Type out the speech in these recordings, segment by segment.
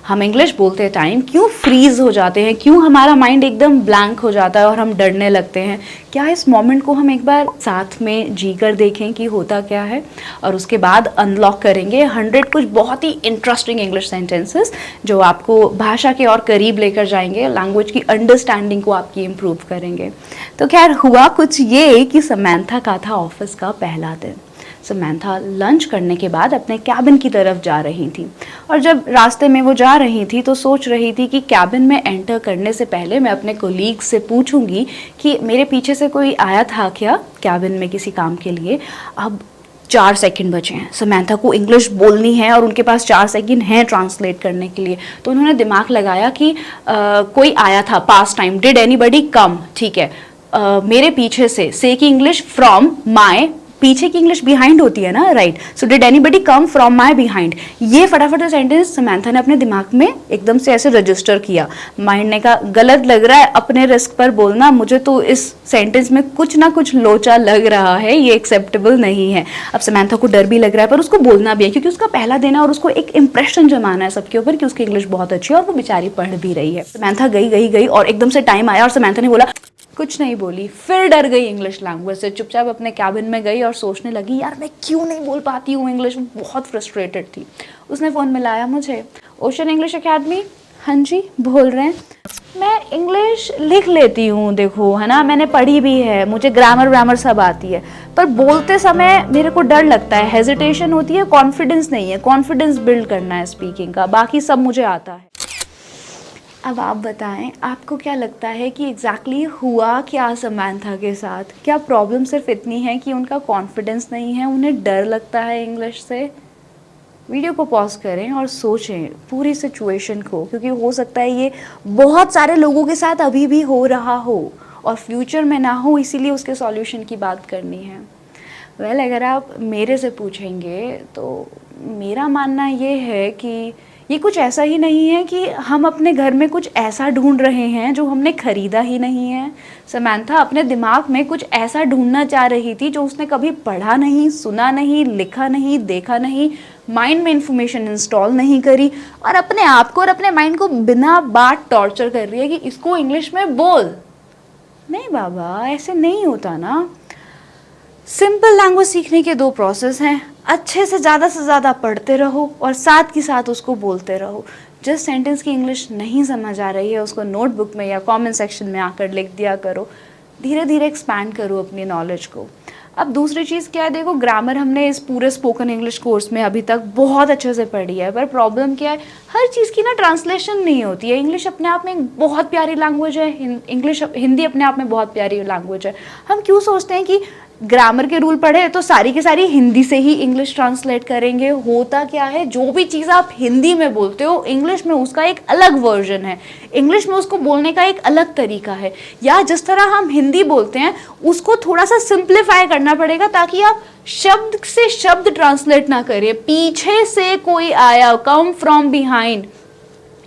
हम इंग्लिश बोलते टाइम क्यों फ्रीज हो जाते हैं, क्यों हमारा माइंड एकदम ब्लैंक हो जाता है और हम डरने लगते हैं? क्या इस मोमेंट को हम एक बार साथ में जी कर देखें कि होता क्या है, और उसके बाद अनलॉक करेंगे 100 कुछ बहुत ही इंटरेस्टिंग इंग्लिश सेंटेंसेस जो आपको भाषा के और करीब लेकर जाएंगे, लैंग्वेज की अंडरस्टैंडिंग को आपकी इम्प्रूव करेंगे। तो खैर हुआ कुछ ये कि समैंथा का था ऑफिस का पहला दिन। समैंथा लंच करने के बाद अपने कैबिन की तरफ जा रही थी, और जब रास्ते में वो जा रही थी तो सोच रही थी कि कैबिन में एंटर करने से पहले मैं अपने कोलीग से पूछूंगी कि मेरे पीछे से कोई आया था क्या कैबिन में किसी काम के लिए। अब 4 सेकंड बचे हैं, समैंथा को इंग्लिश बोलनी है और उनके पास 4 सेकंड हैं ट्रांसलेट करने के लिए। तो उन्होंने दिमाग लगाया कि कोई आया था, पास्ट टाइम, डिड एनीबडी कम, ठीक है। मेरे पीछे से की इंग्लिश फ्रॉम माय, पीछे की इंग्लिश बिहाइंड होती है ना, right. So did anybody come from my behind. ये फटाफट से सेंटेंस समैंथा ने अपने दिमाग में एकदम से ऐसे रजिस्टर किया। माइंड ने कहा गलत लग रहा है, अपने रिस्क पर बोलना, मुझे तो इस सेंटेंस में कुछ ना कुछ लोचा लग रहा है, ये एक्सेप्टेबल नहीं है। अब समैंथा को डर भी लग रहा है पर उसको बोलना भी है क्योंकि उसका पहला दिन है और उसको एक इंप्रेशन जमाना है सबके ऊपर कि उसकी इंग्लिश बहुत अच्छी है और वो बेचारी पढ़ भी रही है। समैंथा गई और एकदम से टाइम आया और समैंथा ने बोला, कुछ नहीं बोली, फिर डर गई इंग्लिश लैंग्वेज से, चुपचाप अपने कैबिन में गई और सोचने लगी यार मैं क्यों नहीं बोल पाती हूँ इंग्लिश। बहुत फ्रस्ट्रेटेड थी। उसने फ़ोन मिलाया मुझे, ओशन इंग्लिश एकेडमी। हाँ जी बोल रहे हैं। मैं इंग्लिश लिख लेती हूँ, देखो है ना, मैंने पढ़ी भी है, मुझे ग्रामर सब आती है, पर बोलते समय मेरे को डर लगता है, हेजिटेशन होती है, कॉन्फिडेंस नहीं है, कॉन्फिडेंस बिल्ड करना है स्पीकिंग का, बाकी सब मुझे आता है। अब आप बताएं, आपको क्या लगता है कि एग्जैक्टली हुआ क्या समैंथा के साथ? क्या प्रॉब्लम सिर्फ इतनी है कि उनका कॉन्फिडेंस नहीं है, उन्हें डर लगता है इंग्लिश से? वीडियो को पॉज करें और सोचें पूरी सिचुएशन को, क्योंकि हो सकता है ये बहुत सारे लोगों के साथ अभी भी हो रहा हो और फ्यूचर में ना हो, इसीलिए उसके सॉल्यूशन की बात करनी है। वेल, अगर आप मेरे से पूछेंगे तो मेरा मानना ये है कि ये कुछ ऐसा ही नहीं है कि हम अपने घर में कुछ ऐसा ढूंढ रहे हैं जो हमने खरीदा ही नहीं है। समैंथा अपने दिमाग में कुछ ऐसा ढूंढना चाह रही थी जो उसने कभी पढ़ा नहीं, सुना नहीं, लिखा नहीं, देखा नहीं, माइंड में इंफॉर्मेशन इंस्टॉल नहीं करी, और अपने आप को और अपने माइंड को बिना बात टॉर्चर कर रही है कि इसको इंग्लिश में बोल। नहीं बाबा, ऐसे नहीं होता ना। सिंपल लैंग्वेज सीखने के 2 प्रोसेस हैं, अच्छे से ज़्यादा पढ़ते रहो और साथ के साथ उसको बोलते रहो। जिस सेंटेंस की इंग्लिश नहीं समझ आ रही है उसको नोटबुक में या कमेंट सेक्शन में आकर लिख दिया करो, धीरे धीरे एक्सपैंड करो अपनी नॉलेज को। अब दूसरी चीज़ क्या है, देखो ग्रामर हमने इस पूरे स्पोकन इंग्लिश कोर्स में अभी तक बहुत अच्छे से पढ़ी है, पर प्रॉब्लम क्या है, हर चीज़ की ना ट्रांसलेशन नहीं होती है। इंग्लिश अपने आप में एक बहुत प्यारी लैंग्वेज है, हिंदी अपने आप में बहुत प्यारी लैंग्वेज है। हम क्यों सोचते हैं कि ग्रामर के रूल पढ़े तो सारी की सारी हिंदी से ही इंग्लिश ट्रांसलेट करेंगे? होता क्या है, जो भी चीज़ आप हिंदी में बोलते हो इंग्लिश में उसका एक अलग वर्जन है, इंग्लिश में उसको बोलने का एक अलग तरीका है, या जिस तरह हम हिंदी बोलते हैं उसको थोड़ा सा सिंप्लीफाई करना पड़ेगा ताकि आप शब्द से शब्द ट्रांसलेट ना करें। पीछे से कोई आया, come from behind,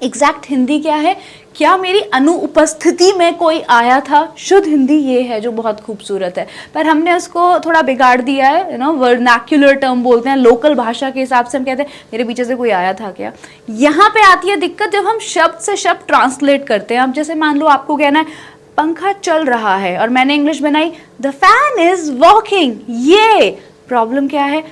exact Hindi क्या है, क्या मेरी अनुपस्थिति में कोई आया था, शुद्ध हिंदी ये है जो बहुत खूबसूरत है, पर हमने उसको थोड़ा बिगाड़ दिया है, यू नो, वर्नाक्युलर टर्म बोलते हैं, लोकल भाषा के हिसाब से हम कहते हैं मेरे पीछे से कोई आया था क्या। यहाँ पे आती है दिक्कत जब हम शब्द से शब्द ट्रांसलेट करते हैं। अब जैसे मान लो आपको कहना है पंखा चल रहा है और मैंने इंग्लिश बनाई द फैन इज वर्किंग, ये प्रॉब्लम क्या है,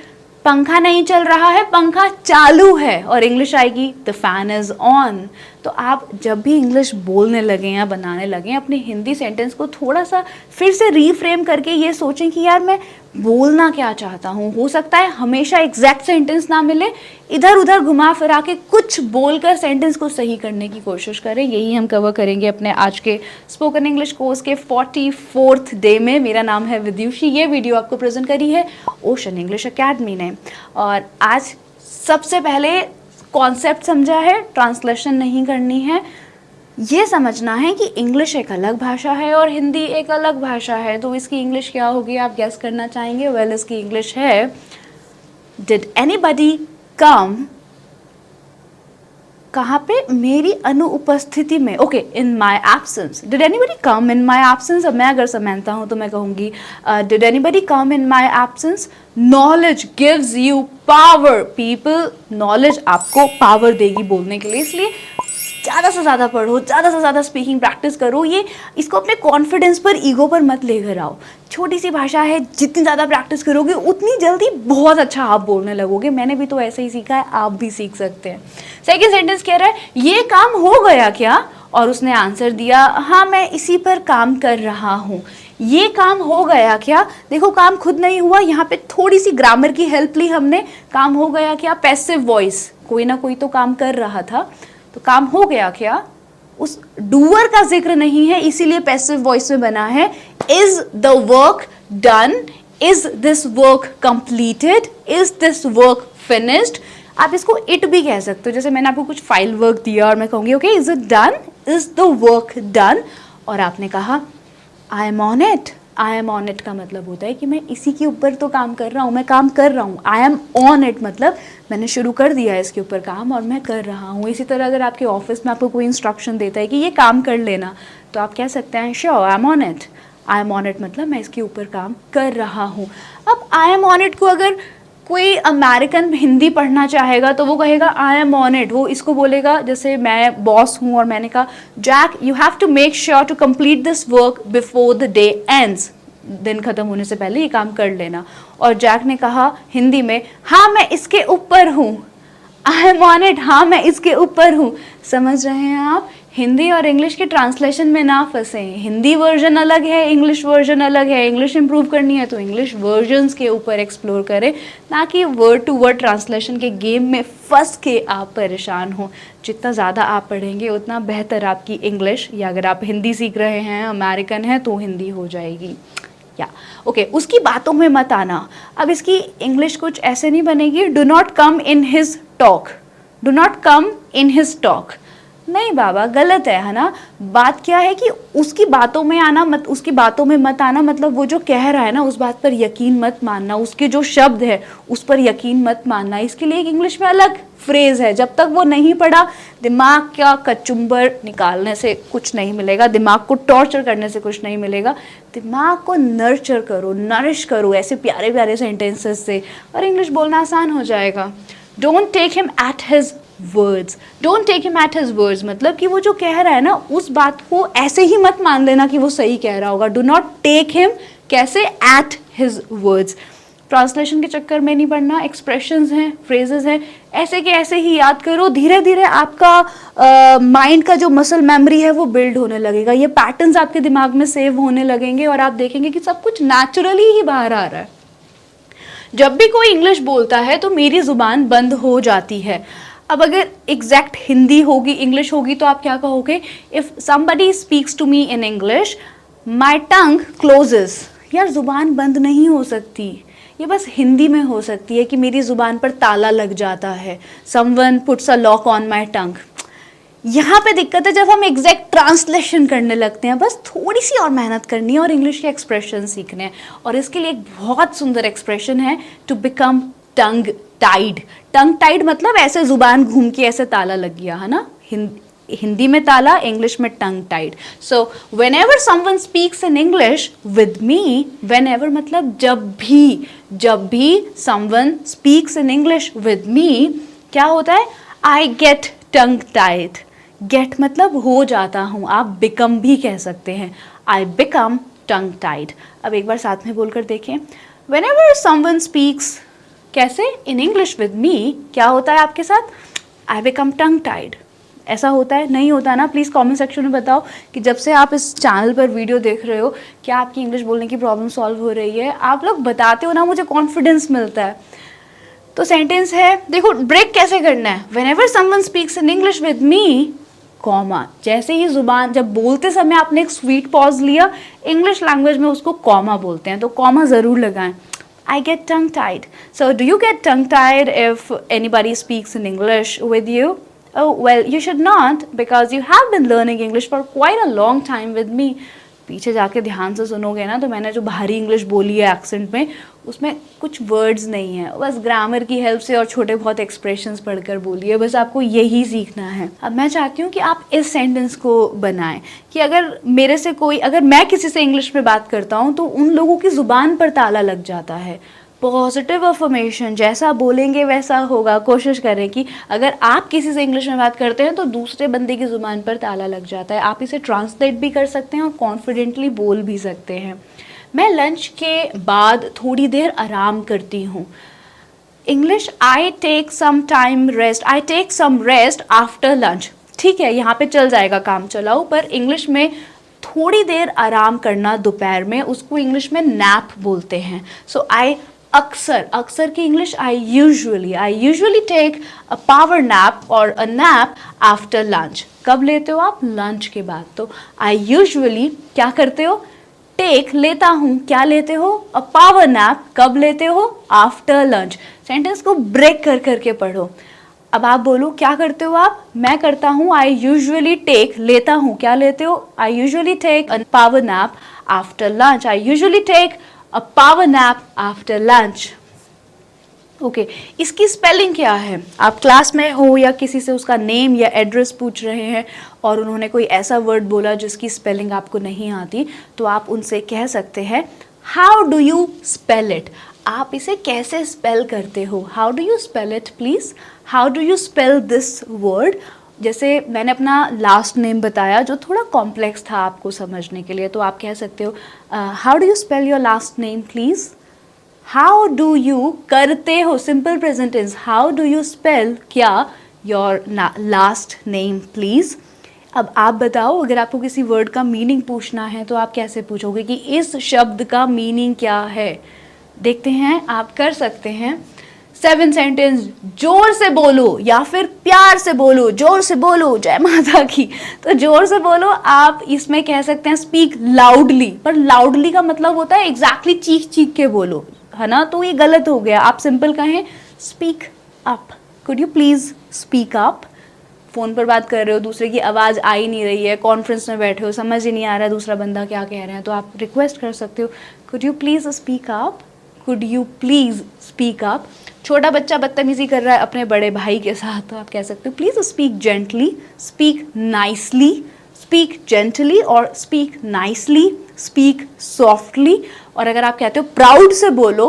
पंखा नहीं चल रहा है, पंखा चालू है, और इंग्लिश आएगी द फैन इज ऑन। तो आप जब भी इंग्लिश बोलने लगें या बनाने लगें, अपने हिंदी सेंटेंस को थोड़ा सा फिर से रीफ्रेम करके ये सोचें कि यार मैं बोलना क्या चाहता हूँ। हो सकता है हमेशा एग्जैक्ट सेंटेंस ना मिले, इधर उधर घुमा फिरा के कुछ बोलकर सेंटेंस को सही करने की कोशिश करें। यही हम कवर करेंगे अपने आज के स्पोकन इंग्लिश कोर्स के 44th डे में। मेरा नाम है विद्युषी, ये वीडियो आपको प्रेजेंट करी है ओशन इंग्लिश एकेडमी ने, और आज सबसे पहले कॉन्सेप्ट समझा है, ट्रांसलेशन नहीं करनी है, ये समझना है कि इंग्लिश एक अलग भाषा है और हिंदी एक अलग भाषा है। तो इसकी इंग्लिश क्या होगी आप गेस करना चाहेंगे? वेल, इसकी इंग्लिश है डिड एनीबडी कम, कहाँ पे, मेरी अनुपस्थिति में, okay, in my absence, did anybody come in my absence. अब मैं अगर समझता हूँ तो मैं कहूँगी did anybody come in my absence, knowledge gives you power, people, knowledge आपको पावर देगी बोलने के लिए, इसलिए ज़्यादा से ज़्यादा पढ़ो, ज़्यादा से ज़्यादा स्पीकिंग प्रैक्टिस करो। ये इसको अपने कॉन्फिडेंस पर, ईगो पर मत लेकर आओ। छोटी सी भाषा है, जितनी ज़्यादा प्रैक्टिस करोगे उतनी जल्दी बहुत अच्छा आप बोलने लगोगे। मैंने भी तो ऐसे ही सीखा है, आप भी सीख सकते हैं। सेकेंड सेंटेंस कह रहा है ये काम हो गया क्या, और उसने आंसर दिया हाँ मैं इसी पर काम कर रहा हूँ। ये काम हो गया क्या, देखो काम खुद नहीं हुआ, यहाँ पे थोड़ी सी ग्रामर की हेल्प ली हमने। काम हो गया क्या, पैसिव वॉइस, कोई ना कोई तो काम कर रहा था, तो काम हो गया क्या, उस डूअर का जिक्र नहीं है, इसीलिए पैसिव वॉइस में बना है। Is the work done, is this work completed, is this work finished. आप इसको इट भी कह सकते हो, जैसे मैंने आपको कुछ फाइल वर्क दिया और मैं कहूँगी okay is it done, is the work done, और आपने कहा I am on it. I am on it का मतलब होता है कि मैं इसी के ऊपर तो काम कर रहा हूँ, मैं काम कर रहा हूँ। आई एम ऑन इट मतलब मैंने शुरू कर दिया है इसके ऊपर काम और मैं कर रहा हूँ। इसी तरह अगर आपके ऑफिस में आपको कोई इंस्ट्रक्शन देता है कि ये काम कर लेना, तो आप कह सकते हैं sure I am on it. I am on it मतलब मैं इसके ऊपर काम कर रहा हूँ। अब आई एम ऑन इट को अगर कोई अमेरिकन हिंदी पढ़ना चाहेगा तो वो कहेगा आई एम ऑन इट। वो इसको बोलेगा, जैसे मैं बॉस हूँ और मैंने कहा Jack you have to make sure to complete this work before the day ends, दिन खत्म होने से पहले ये काम कर लेना। और जैक ने कहा हिंदी में हाँ मैं इसके ऊपर हूँ, आई एम ऑन इट, हाँ मैं इसके ऊपर हूँ। समझ रहे हैं आप, हिंदी और इंग्लिश के ट्रांसलेशन में ना फंसे। हिंदी वर्जन अलग है, इंग्लिश वर्जन अलग है। इंग्लिश इंप्रूव करनी है तो इंग्लिश वर्जन्स के ऊपर एक्सप्लोर करें, ना कि वर्ड टू वर्ड ट्रांसलेशन के गेम में फंस के आप परेशान हो। जितना ज़्यादा आप पढ़ेंगे उतना बेहतर आपकी इंग्लिश, या अगर आप हिंदी सीख रहे हैं, अमेरिकन है, तो हिंदी हो जाएगी। या ओके, उसकी बातों में मत आना। अब इसकी इंग्लिश कुछ ऐसे नहीं बनेगी, do not come in his talk, do not come in his talk. नहीं बाबा, गलत है ना। बात क्या है कि उसकी बातों में आना मत, उसकी बातों में मत आना मतलब वो जो कह रहा है ना उस बात पर यकीन मत मानना, उसके जो शब्द है उस पर यकीन मत मानना। इसके लिए एक इंग्लिश में अलग फ्रेज है, जब तक वो नहीं पढ़ा दिमाग का कचुम्बर निकालने से कुछ नहीं मिलेगा, दिमाग को टॉर्चर करने से कुछ नहीं मिलेगा। दिमाग को नर्चर करो, नरिश करो ऐसे प्यारे प्यारे सेंटेंसेस से, और इंग्लिश बोलना आसान हो जाएगा। Don't take him at his words, don't take him at his words मतलब कि वो जो कह रहा है ना उस बात को ऐसे ही मत मान लेना कि वो सही कह रहा होगा। डू नॉट टेक हिम कैसे, एट हिज वर्ड्स। ट्रांसलेशन के चक्कर में नहीं पढ़ना, एक्सप्रेशंस हैं, फ्रेजेस हैं, ऐसे के ऐसे ही याद करो। धीरे धीरे आपका माइंड का जो मसल मेमोरी है वो बिल्ड होने लगेगा, ये पैटर्न्स आपके दिमाग में सेव होने लगेंगे और आप देखेंगे कि सब कुछ नेचुरली ही बाहर आ रहा है। जब भी कोई इंग्लिश बोलता है तो मेरी जुबान बंद हो जाती है। अब अगर एग्जैक्ट हिंदी होगी, इंग्लिश होगी, तो आप क्या कहोगे, if somebody speaks to me in English my tongue closes. यार जुबान बंद नहीं हो सकती, ये बस हिंदी में हो सकती है कि मेरी जुबान पर ताला लग जाता है। Someone puts a lock on my tongue. यहाँ पे दिक्कत है जब हम एग्जैक्ट ट्रांसलेशन करने लगते हैं। बस थोड़ी सी और मेहनत करनी है और इंग्लिश के एक्सप्रेशन सीखने हैं, और इसके लिए एक बहुत सुंदर एक्सप्रेशन है, to become tongue tied. Tongue tied मतलब ऐसे जुबान घूम के ऐसे ताला लग गया है ना, हिंदी में ताला, इंग्लिश में tongue tied. So whenever someone speaks in English with me, whenever मतलब जब भी someone speaks in English with me क्या होता है, I get tongue tied. Get मतलब हो जाता हूँ, आप बिकम भी कह सकते हैं, आई बिकम टंग टाइड। अब एक बार साथ में बोलकर देखें, वेन एवर समवन स्पीक्स कैसे इन इंग्लिश विद मी, क्या होता है आपके साथ, आई बिकम टंग टाइड। ऐसा होता है, नहीं होता ना? प्लीज़ कमेंट सेक्शन में बताओ कि जब से आप इस चैनल पर वीडियो देख रहे हो क्या आपकी इंग्लिश बोलने की प्रॉब्लम सॉल्व हो रही है। आप लोग बताते हो ना, मुझे कॉन्फिडेंस मिलता है। तो सेंटेंस है, देखो ब्रेक कैसे करना है, when ever someone speaks in English with me, comma. जैसे ही जुबान, जब बोलते समय आपने एक स्वीट पॉज लिया, इंग्लिश लैंग्वेज में उसको कॉमा बोलते हैं, तो कॉमा ज़रूर लगाएं। I get tongue tied. So do you get tongue tied if anybody speaks in English with you? Oh well, you should not, because you have been learning English for quite a long time with me. पीछे जाके ध्यान से सुनोगे ना तो मैंने जो भारी इंग्लिश बोली है एक्सेंट में, उसमें कुछ वर्ड्स नहीं है, बस ग्रामर की हेल्प से और छोटे बहुत एक्सप्रेशंस पढ़कर बोली है। बस आपको यही सीखना है। अब मैं चाहती हूँ कि आप इस सेंटेंस को बनाएं कि अगर मैं किसी से इंग्लिश में बात करता हूँ तो उन लोगों की ज़ुबान पर ताला लग जाता है, पॉजिटिव अफर्मेशन, जैसा बोलेंगे वैसा होगा। कोशिश करें कि अगर आप किसी से इंग्लिश में बात करते हैं तो दूसरे बंदे की ज़ुबान पर ताला लग जाता है। आप इसे ट्रांसलेट भी कर सकते हैं और कॉन्फिडेंटली बोल भी सकते हैं। मैं लंच के बाद थोड़ी देर आराम करती हूँ। English, I take some time rest, I take some rest after lunch. ठीक है, यहाँ पे चल जाएगा काम चलाओ, पर इंग्लिश में थोड़ी देर आराम करना दोपहर में, उसको इंग्लिश में नैप बोलते हैं। सो आई अक्सर की English I usually take a power nap और अ नैप आफ्टर लंच। कब लेते हो आप? लंच के बाद। तो आई यूजुअली क्या करते हो? टेक लेता हूँ। क्या लेते हो? अ पावर नैप। कब लेते हो? After lunch. सेंटेंस को ब्रेक कर करके पढ़ो। अब आप बोलो क्या करते हो आप? मैं करता हूँ, आई यूजुअली टेक, लेता हूँ। क्या लेते हो? I usually take a power nap after lunch. I usually take a power nap after lunch. Okay, इसकी स्पेलिंग क्या है? आप क्लास में हो या किसी से उसका नेम या एड्रेस पूछ रहे हैं और उन्होंने कोई ऐसा वर्ड बोला जिसकी स्पेलिंग आपको नहीं आती, तो आप उनसे कह सकते हैं how do you spell it? आप इसे कैसे स्पेल करते हो? How do you spell it please? How do you spell this word? जैसे मैंने अपना लास्ट नेम बताया जो थोड़ा कॉम्प्लेक्स था आपको समझने के लिए, तो आप कह सकते हो how do you spell your last name please? How do you करते हो, simple present tense, how do you spell क्या योर लास्ट नेम प्लीज़? अब आप बताओ, अगर आपको किसी वर्ड का मीनिंग पूछना है तो आप कैसे पूछोगे कि इस शब्द का मीनिंग क्या है? देखते हैं, आप कर सकते हैं 7 सेंटेंस। जोर से बोलो या फिर प्यार से बोलो। जोर से बोलो, जय माता की। तो जोर से बोलो, आप इसमें कह सकते हैं स्पीक लाउडली, पर लाउडली का मतलब होता है एग्जैक्टली चीख चीख के बोलो, है ना? तो ये गलत हो गया। आप सिंपल कहें speak up. Could you please speak up? Phone पर बात कर रहे हो, दूसरे की आवाज़ आ ही नहीं रही है, कॉन्फ्रेंस में बैठे हो, समझ ही नहीं आ रहा है दूसरा बंदा क्या कह रहे हैं, तो आप रिक्वेस्ट कर सकते हो could you please speak up? Could you please speak up? छोटा बच्चा बदतमीजी कर रहा है अपने बड़े भाई के साथ, तो आप कह सकते हो please speak gently, speak nicely, speak gently और स्पीक नाइसली, स्पीक सॉफ्टली। और अगर आप कहते हो प्राउड से बोलो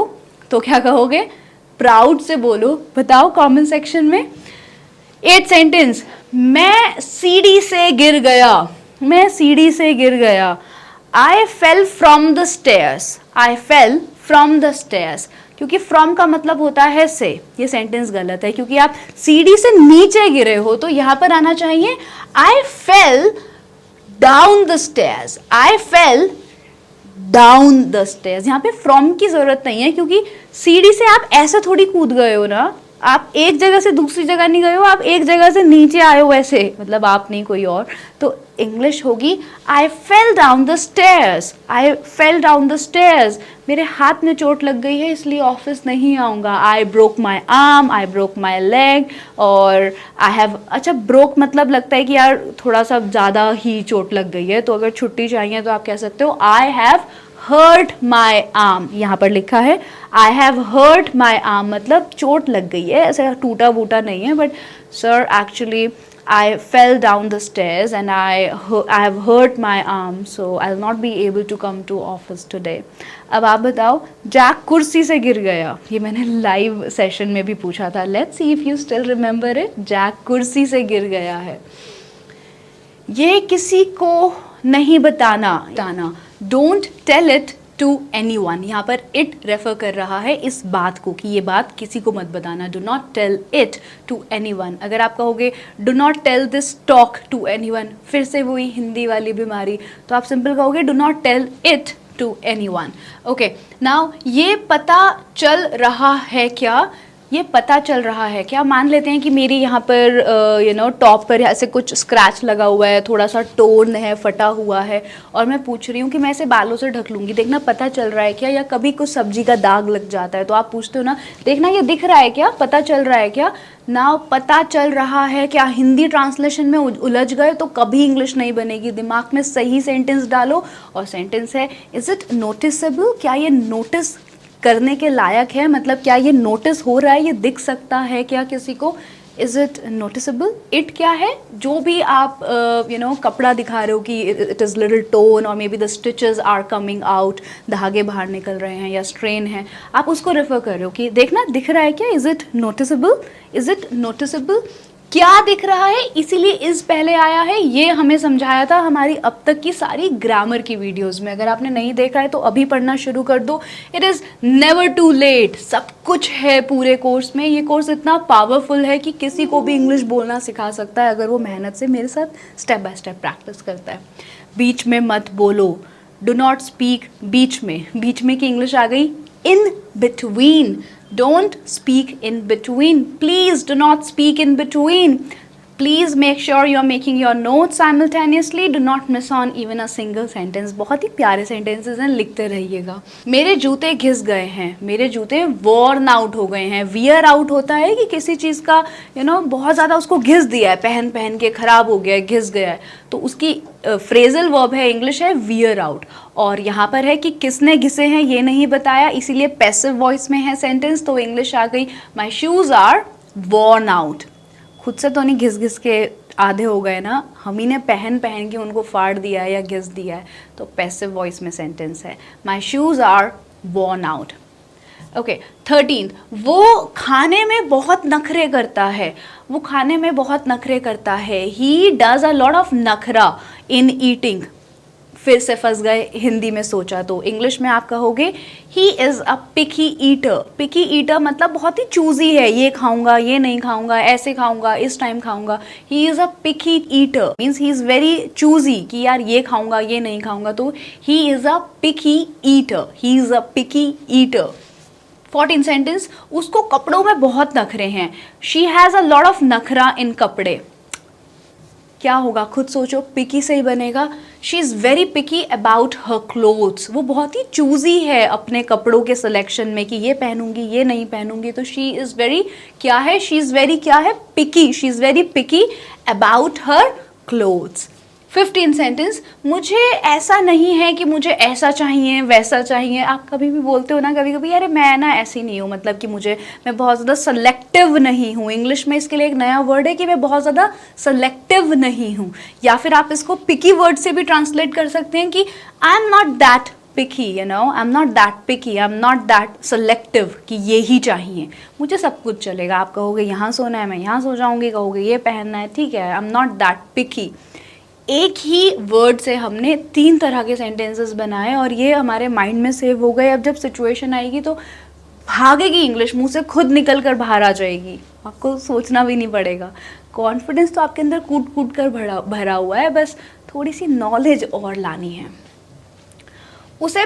तो क्या कहोगे? प्राउड से बोलो। बताओ कमेंट सेक्शन में। 8 सेंटेंस। मैं सीढ़ी से गिर गया। मैं सीढ़ी से गिर गया। I fell from the stairs. I fell from the stairs, क्योंकि फ्रॉम का मतलब होता है से। ये सेंटेंस गलत है क्योंकि आप सीढ़ी से नीचे गिरे हो, तो यहां पर आना चाहिए I fell down the stairs. I fell down the stairs. यहाँ पे फ्रॉम की जरूरत नहीं है क्योंकि सीढ़ी से आप ऐसे थोड़ी कूद गए हो ना, आप एक जगह से दूसरी जगह नहीं गए हो, आप एक जगह से नीचे आए हो वैसे, मतलब आप नहीं कोई और। तो इंग्लिश होगी I fell down the stairs. I fell down the stairs. मेरे हाथ में चोट लग गई है इसलिए ऑफिस नहीं आऊँगा। I broke my arm, I broke my leg, और आई हैव, अच्छा ब्रोक मतलब लगता है कि यार थोड़ा सा ज़्यादा ही चोट लग गई है, तो अगर छुट्टी चाहिए तो आप कह सकते हो I have hurt my arm. यहाँ पर लिखा है I have hurt my arm, मतलब चोट लग गई है, ऐसा टूटा बूटा नहीं है, but sir actually I fell down the stairs and I have hurt my arm, so I'll not be able to come to office today. अब आप बताओ, जैक कुर्सी से गिर गया। ये मैंने लाइव सेशन में भी पूछा था। Let's see if you still remember it. Jack कुर्सी से गिर गया है। ये किसी को नहीं बताना। Don't tell it to anyone. यहाँ पर इट रेफर कर रहा है इस बात को कि ये बात किसी को मत बताना। Do not tell it to anyone. अगर आप कहोगे do not tell this talk to anyone, फिर से वही हिंदी वाली बीमारी, तो आप सिंपल कहोगे do not tell it to anyone. Okay, now ये पता चल रहा है क्या? ये पता चल रहा है क्या? मान लेते हैं कि मेरी यहाँ पर टॉप पर ऐसे कुछ स्क्रैच लगा हुआ है, थोड़ा सा टोन है, फटा हुआ है, और मैं पूछ रही हूँ कि मैं इसे बालों से ढक लूँगी, देखना पता चल रहा है क्या? या कभी कुछ सब्जी का दाग लग जाता है तो आप पूछते हो ना, देखना ये दिख रहा है क्या? पता चल रहा है क्या? ना पता चल रहा है क्या हिंदी ट्रांसलेशन में उलझ गए तो कभी इंग्लिश नहीं बनेगी। दिमाग में सही सेंटेंस डालो, और सेंटेंस है इज इट नोटिसेबल? क्या ये नोटिस करने के लायक है? मतलब क्या ये नोटिस हो रहा है, ये दिख सकता है क्या किसी को? Is it noticeable? इट क्या है? जो भी आप कपड़ा दिखा रहे हो कि इट इज़ लिटिल टोन और maybe the stitches are coming out, धागे बाहर निकल रहे हैं या स्ट्रेन है, आप उसको रेफर कर रहे हो कि देखना दिख रहा है क्या? Is it noticeable? Is it noticeable? क्या दिख रहा है, इसीलिए इज पहले आया है। ये हमें समझाया था हमारी अब तक की सारी ग्रामर की वीडियोस में। अगर आपने नहीं देखा है तो अभी पढ़ना शुरू कर दो। It is never too late. सब कुछ है पूरे कोर्स में। ये कोर्स इतना पावरफुल है कि किसी को भी इंग्लिश बोलना सिखा सकता है अगर वो मेहनत से मेरे साथ स्टेप बाय स्टेप प्रैक्टिस करता है। बीच में मत बोलो, डू नॉट स्पीक बीच में की इंग्लिश आ गई in between. Don't speak in between. Please do not speak in between. Please make sure you are making your notes simultaneously. Do not miss on even a single sentence. बहुत ही प्यारे sentences हैं, लिखते रहिएगा। मेरे जूते घिस गए हैं, मेरे जूते worn out हो गए हैं। wear out होता है कि किसी चीज़ का बहुत ज़्यादा उसको घिस दिया है, पहन पहन के ख़राब हो गया है, घिस गया है, तो उसकी फ्रेजल वर्ब है, इंग्लिश है wear out। और यहाँ पर है कि किसने घिसे हैं ये नहीं बताया, इसीलिए पैसिव वॉइस में है सेंटेंस, तो इंग्लिश आ गई my shoes are worn out। खुद से तो नहीं घिस घिस के आधे हो गए ना, हम ही ने पहन पहन के उनको फाड़ दिया है या घिस दिया है, तो पैसिव वॉइस में सेंटेंस है my shoes are worn out। Okay 13, वो खाने में बहुत नखरे करता है, वो खाने में बहुत नखरे करता है। He does a lot of नखरा इन ईटिंग। फिर से फंस गए, हिंदी में सोचा तो इंग्लिश में आप कहोगे he is a picky eater. Picky eater मतलब बहुत ही चूजी है, ये खाऊंगा, ये नहीं खाऊंगा, ऐसे खाऊंगा, इस टाइम खाऊंगा। He is a picky eater means he is very choosy कि यार ये खाऊंगा, ये नहीं खाऊंगा, तो he is a picky eater. He is a picky eater. 14 sentence, उसको कपड़ों में बहुत नखरे हैं। She has a lot of नखरा इन कपड़े। क्या होगा खुद सोचो, पिकी से ही बनेगा। She is very picky about her clothes. वो बहुत ही चूजी है अपने कपड़ों के सिलेक्शन में कि ये पहनूंगी, ये नहीं पहनूंगी, तो शी इज़ वेरी क्या है, शी इज़ वेरी क्या है, picky. She is very picky about her clothes. 15 sentence, मुझे ऐसा नहीं है कि मुझे ऐसा चाहिए वैसा चाहिए। आप कभी भी बोलते हो ना कभी कभी, अरे मैं ना ऐसी नहीं हूँ, मतलब कि मैं बहुत ज़्यादा सेलेक्टिव नहीं हूँ। इंग्लिश में इसके लिए एक नया वर्ड है कि मैं बहुत ज़्यादा सेलेक्टिव नहीं हूँ, या फिर आप इसको पिकी वर्ड से भी ट्रांसलेट कर सकते हैं कि I am not that picky, I am not that picky, I am not that selective कि ये ही चाहिए, मुझे सब कुछ चलेगा। आप कहोगे यहाँ सोना है, मैं यहाँ सो जाऊँगी, कहोगे ये पहनना है, ठीक है, आई एम नॉट दैट पिकी। एक ही वर्ड से हमने 3 तरह के सेंटेंसेस बनाए और ये हमारे माइंड में सेव हो गए। अब जब सिचुएशन आएगी तो भागेगी इंग्लिश, मुंह से खुद निकल कर बाहर आ जाएगी, आपको सोचना भी नहीं पड़ेगा। कॉन्फिडेंस तो आपके अंदर कूट कूट कर भरा हुआ है, बस थोड़ी सी नॉलेज और लानी है। उसने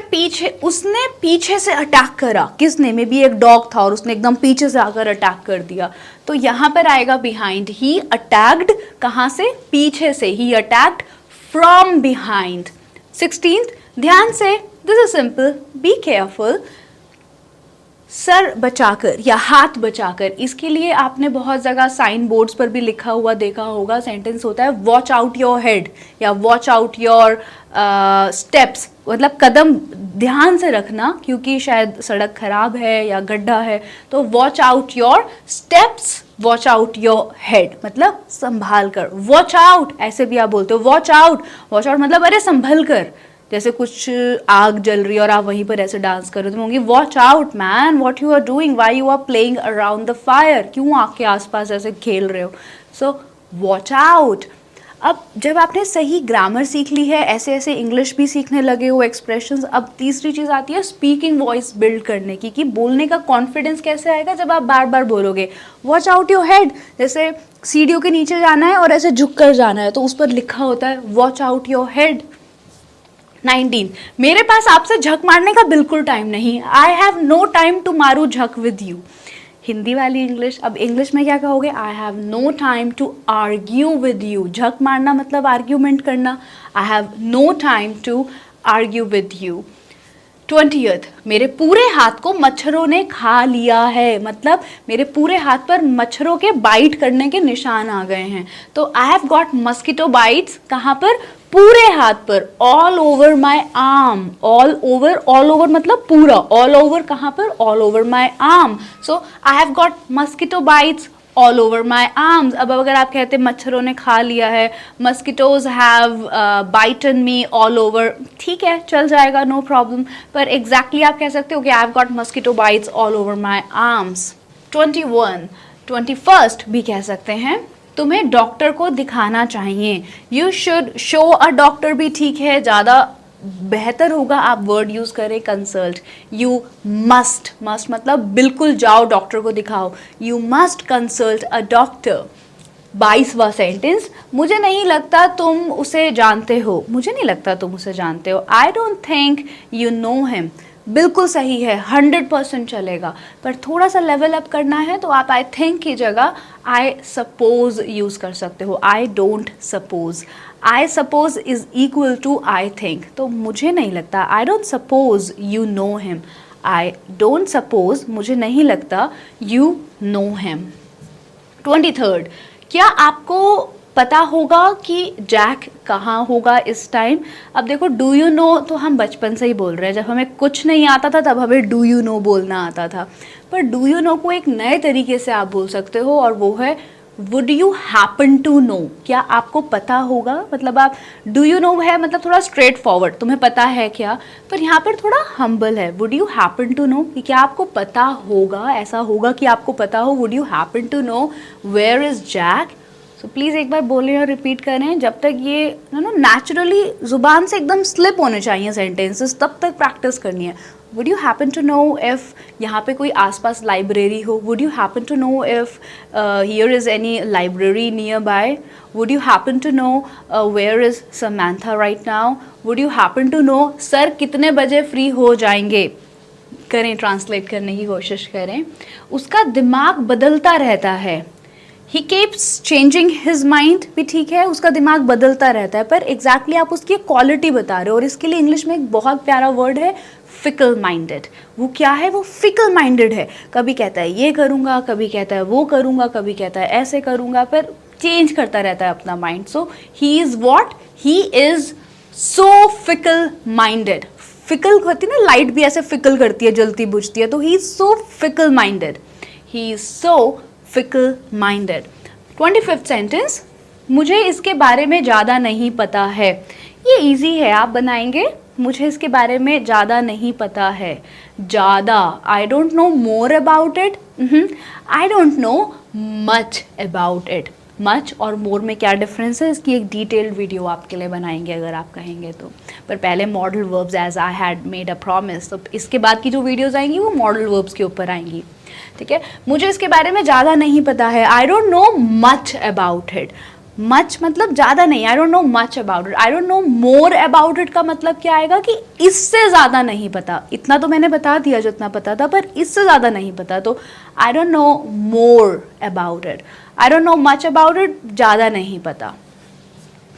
पीछे से अटैक करा। किसने? मे बी एक डॉग था और उसने एकदम पीछे से आकर अटैक कर दिया, तो यहाँ पर आएगा बिहाइंड। ही अटैक्ड, कहाँ से? पीछे से। ही अटैक्ड फ्रॉम बिहाइंड। 16th, ध्यान से, this is simple, be careful. Sir बचाकर या हाथ बचाकर, इसके लिए आपने बहुत जगह साइन बोर्ड्स पर भी लिखा हुआ देखा होगा। सेंटेंस होता है वॉच आउट योर हेड या वॉच आउट योर स्टेप्स, मतलब कदम ध्यान से रखना क्योंकि शायद सड़क खराब है या गड्ढा है, तो watch out your steps, watch out your head मतलब संभाल कर। वॉच आउट ऐसे भी आप बोलते हो, वॉच आउट। वॉच आउट मतलब अरे संभल कर, जैसे कुछ आग जल रही है और आप वहीं पर ऐसे डांस कर रहे हो तो होंगे watch out man, what you are doing, why you are playing around the fire, क्यों आग के आसपास ऐसे खेल रहे हो, सो वॉच आउट। अब जब आपने सही ग्रामर सीख ली है, ऐसे ऐसे इंग्लिश भी सीखने लगे हो, एक्सप्रेशंस, अब तीसरी चीज़ आती है स्पीकिंग वॉइस बिल्ड करने की, कि बोलने का कॉन्फिडेंस कैसे आएगा जब आप बार बार बोलोगे वॉच आउट योर हेड। जैसे सीढ़ियों के नीचे जाना है और ऐसे झुक कर जाना है तो उस पर लिखा होता है वॉच आउट योर हेड। 19, मेरे पास आपसे झक मारने का बिल्कुल टाइम नहीं, I have no time to मारू झक विद यू। हिंदी वाली इंग्लिश। अब इंग्लिश में क्या कहोगे? I have no time to argue with you. झक मारना मतलब आर्ग्यूमेंट करना, I have no time to argue with you. 20th, मेरे पूरे हाथ को मच्छरों ने खा लिया है, मतलब मेरे पूरे हाथ पर मच्छरों के बाइट करने के निशान आ गए हैं। तो I have got mosquito bites, कहाँ पर? पूरे हाथ पर, all over my arm. All over मतलब पूरा, ऑल ओवर कहाँ पर? All over my arm. So I have got mosquito bites all over my arms. अब अगर आप कहते मच्छरों ने खा लिया है, mosquitoes have bitten me all over, ठीक है चल जाएगा, नो प्रॉब्लम। पर एग्जैक्टली आप कह सकते हो कि आई have got mosquito bites all over my arms. 21, 21st भी कह सकते हैं, तुम्हें डॉक्टर को दिखाना चाहिए। You should show a doctor भी ठीक है, ज़्यादा बेहतर होगा आप वर्ड यूज करें कंसल्ट। यू मस्ट, मस्ट मतलब बिल्कुल जाओ डॉक्टर को दिखाओ। You must consult a doctor. 22वां सेंटेंस, मुझे नहीं लगता तुम उसे जानते हो। मुझे नहीं लगता तुम उसे जानते हो। I don't think you know him. बिल्कुल सही है, 100% चलेगा, पर थोड़ा सा लेवल अप करना है तो आप आई थिंक की जगह आई सपोज यूज कर सकते हो। I don't suppose, I suppose is equal to I think. तो मुझे नहीं लगता, I don't suppose you know him. I don't suppose, मुझे नहीं लगता यू नो हिम। 23rd, क्या आपको पता होगा कि जैक कहाँ होगा इस टाइम? अब देखो डू यू नो तो हम बचपन से ही बोल रहे हैं, जब हमें कुछ नहीं आता था तब हमें डू यू नो बोलना आता था, पर डू यू नो को एक नए तरीके से आप बोल सकते हो और वो है would you happen to know. क्या आपको पता होगा, मतलब आप डू यू नो है मतलब थोड़ा स्ट्रेट फॉरवर्ड, तुम्हें पता है क्या, पर यहाँ पर थोड़ा हम्बल है। Would you happen to know कि क्या आपको पता होगा, ऐसा होगा कि आपको पता हो। Would you happen to know where is Jack. So please एक बार बोलें और रिपीट करें, जब तक ये नेचुरली ज़ुबान से एकदम स्लिप होने चाहिए सेंटेंसेस, तब तक प्रैक्टिस करनी है। Would you happen to know if यहाँ पे कोई आसपास लाइब्रेरी हो। Would you happen to know if here is any library nearby. Would you happen to know where is Samantha right now. Would you happen to know sir कितने बजे free हो जाएंगे। करें, ट्रांसलेट करने की कोशिश करें। उसका दिमाग बदलता रहता है। ही keeps चेंजिंग हिज माइंड भी ठीक है, उसका दिमाग बदलता रहता है, पर एग्जैक्टली आप उसकी क्वालिटी बता रहे हो। और इसके लिए इंग्लिश में एक बहुत प्यारा वर्ड है फिकल माइंडेड। वो क्या है? वो फिकल माइंडेड है। कभी कहता है ये करूँगा, कभी कहता है वो करूँगा, कभी कहता है ऐसे करूँगा, पर चेंज करता रहता है अपना mind. So he is what? He is so fickle minded. Fickle होती है ना, लाइट भी ऐसे फिकल करती है, जलती बुझती है, तो he is so fickle minded. He is so fickle minded. 25th sentence, मुझे इसके बारे में ज़्यादा नहीं पता है। ये इजी है, आप बनाएंगे। मुझे इसके बारे में ज़्यादा नहीं पता है। ज़्यादा, I don't know more about it. I don't know much about it. Much और मोर में क्या डिफरेंस है, इसकी एक डिटेल्ड वीडियो आपके लिए बनाएंगे अगर आप कहेंगे तो। पर पहले modal verbs as I had made a promise, तो इसके बाद की जो वीडियोज़ आएंगी वो मॉडल वर्ब्स के ऊपर आएंगी। ठीक है, मुझे इसके बारे में ज़्यादा नहीं पता है। I don't know much about it. Much मतलब ज़्यादा नहीं, I don't know much about it. I don't know more about it का मतलब क्या आएगा कि इससे ज़्यादा नहीं पता। इतना तो मैंने बता दिया जितना पता था, पर इससे ज़्यादा नहीं पता, तो I don't know more about it. I don't know much about it, ज़्यादा नहीं पता।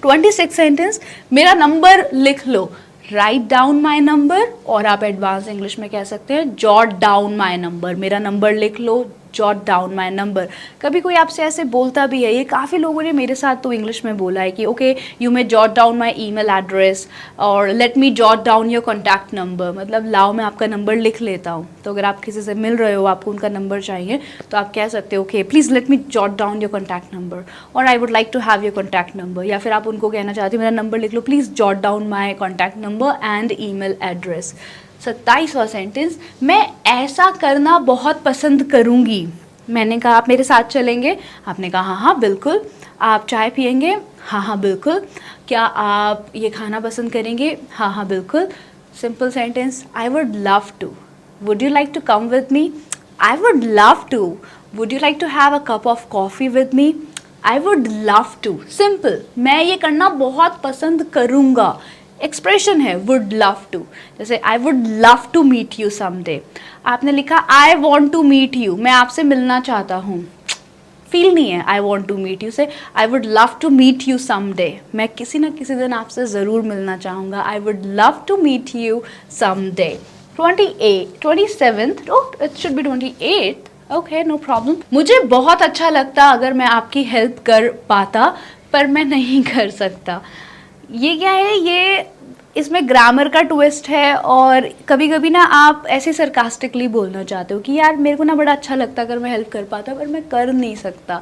26 सेंटेंस, मेरा नंबर लिख लो। राइट डाउन माई नंबर, और आप एडवांस इंग्लिश में कह सकते हैं जॉट डाउन माई नंबर। मेरा नंबर लिख लो, जॉट डाउन माई नंबर। कभी कोई आपसे ऐसे बोलता भी है, ये काफ़ी लोगों ने मेरे साथ तो इंग्लिश में बोला है कि okay you may jot down my email address और let me jot down your contact number, मतलब लाओ मैं आपका नंबर लिख लेता हूँ। तो अगर आप किसी से मिल रहे हो, आपको उनका नंबर चाहिए, तो आप कह सकते हो okay please let me jot down your contact number, और I would like to have your contact number. या फिर आप उनको कहना चाहते हो मेरा नंबर लिख लो, please jot down my contact number and email address. 27वां सेंटेंस, मैं ऐसा करना बहुत पसंद करूँगी। मैंने कहा आप मेरे साथ चलेंगे, आपने कहा हाँ हाँ बिल्कुल। आप चाय पियेंगे, हाँ हाँ बिल्कुल। क्या आप ये खाना पसंद करेंगे, हाँ हाँ बिल्कुल। Simple sentence, I would love to. Would you like to come with me? I would love to. Would you like to have a cup of coffee with me? I would love to. Simple, मैं ये करना बहुत पसंद करूँगा। Expression है would love to. जैसे I would love to meet you someday, आपने लिखा I want to meet you, मैं आपसे मिलना चाहता हूँ। फील नहीं है I want to meet you से, I would love to meet you someday, मैं किसी ना किसी दिन आपसे ज़रूर मिलना चाहूँगा। I would love to meet you someday. 27th, it should be 28th, okay no problem. मुझे बहुत अच्छा लगता अगर मैं आपकी हेल्प कर पाता, पर मैं नहीं कर सकता। ये क्या है? ये इसमें ग्रामर का ट्विस्ट है, और कभी कभी ना आप ऐसे सरकास्टिकली बोलना चाहते हो कि यार मेरे को ना बड़ा अच्छा लगता अगर मैं हेल्प कर पाता, पर मैं कर नहीं सकता।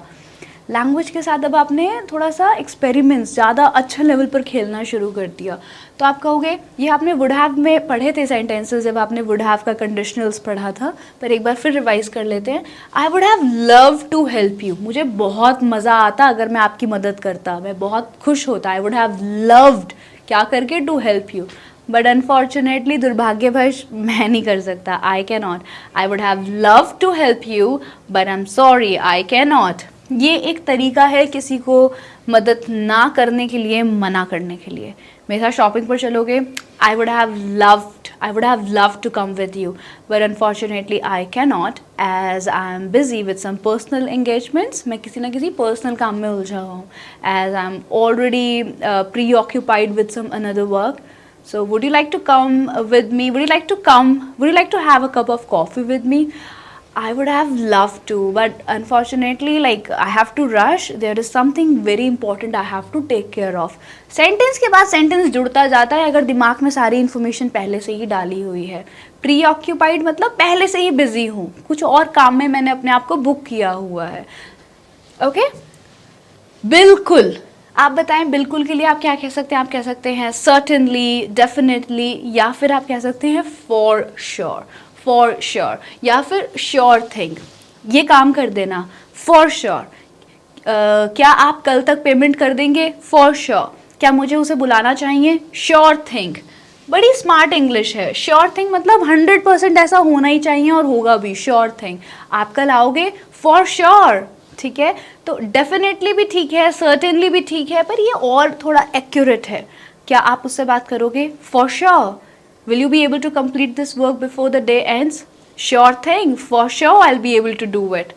लैंग्वेज के साथ अब आपने थोड़ा सा एक्सपेरिमेंट्स ज़्यादा अच्छा लेवल पर खेलना शुरू कर दिया, तो आप कहोगे, ये आपने वुड हैव में पढ़े थे सेंटेंसेस जब आपने वुड हैव का कंडीशनल्स पढ़ा था, पर एक बार फिर रिवाइज कर लेते हैं। I would have love to help you, मुझे बहुत मज़ा आता अगर मैं आपकी मदद करता, मैं बहुत खुश होता। आई वुड हैव लव्ड क्या करके, to help you, but unfortunately दुर्भाग्यवश मैं नहीं कर सकता, I can not. I would have love to help you but I am sorry I can not. ये एक तरीका है किसी को मदद ना करने के लिए, मना करने के लिए। मेरे साथ शॉपिंग पर चलोगे, I would have loved to come with you but unfortunately I can not as I am busy with some personal engagements. मैं किसी ना किसी पर्सनल काम में उलझा हुआ हूँ, as I am already preoccupied with some another work. So would you like to come with me? Would you like to have a cup of coffee with me? I would have loved to, but unfortunately, like I have to rush. There is something very important I have to take care of. Sentence के बाद sentence जुड़ता जाता है अगर दिमाग में सारी information पहले से ही डाली हुई है। प्री ऑक्यूपाइड मतलब पहले से ही बिजी हूँ, कुछ और काम में मैंने अपने आप को बुक किया हुआ है। ओके, बिल्कुल। आप बताएं बिल्कुल के लिए आप क्या कह सकते हैं? आप कह सकते हैं सर्टेनली, डेफिनेटली, या फिर आप कह सकते हैं फॉर श्योर, या फिर श्योर थिंग, ये काम कर देना, फॉर श्योर। क्या आप कल तक पेमेंट कर देंगे? For sure. क्या मुझे उसे बुलाना चाहिए? Sure thing. बड़ी स्मार्ट इंग्लिश है। श्योर थिंग मतलब 100% ऐसा होना ही चाहिए और होगा भी। श्योर थिंग, आप कल आओगे? For sure. ठीक है, तो डेफिनेटली भी ठीक है, सर्टेनली भी ठीक है, पर ये और थोड़ा एक्यूरेट है। क्या आप उससे बात करोगे? For sure. Will you be able to complete this work before the day ends? Sure thing, for sure I will be able to do it.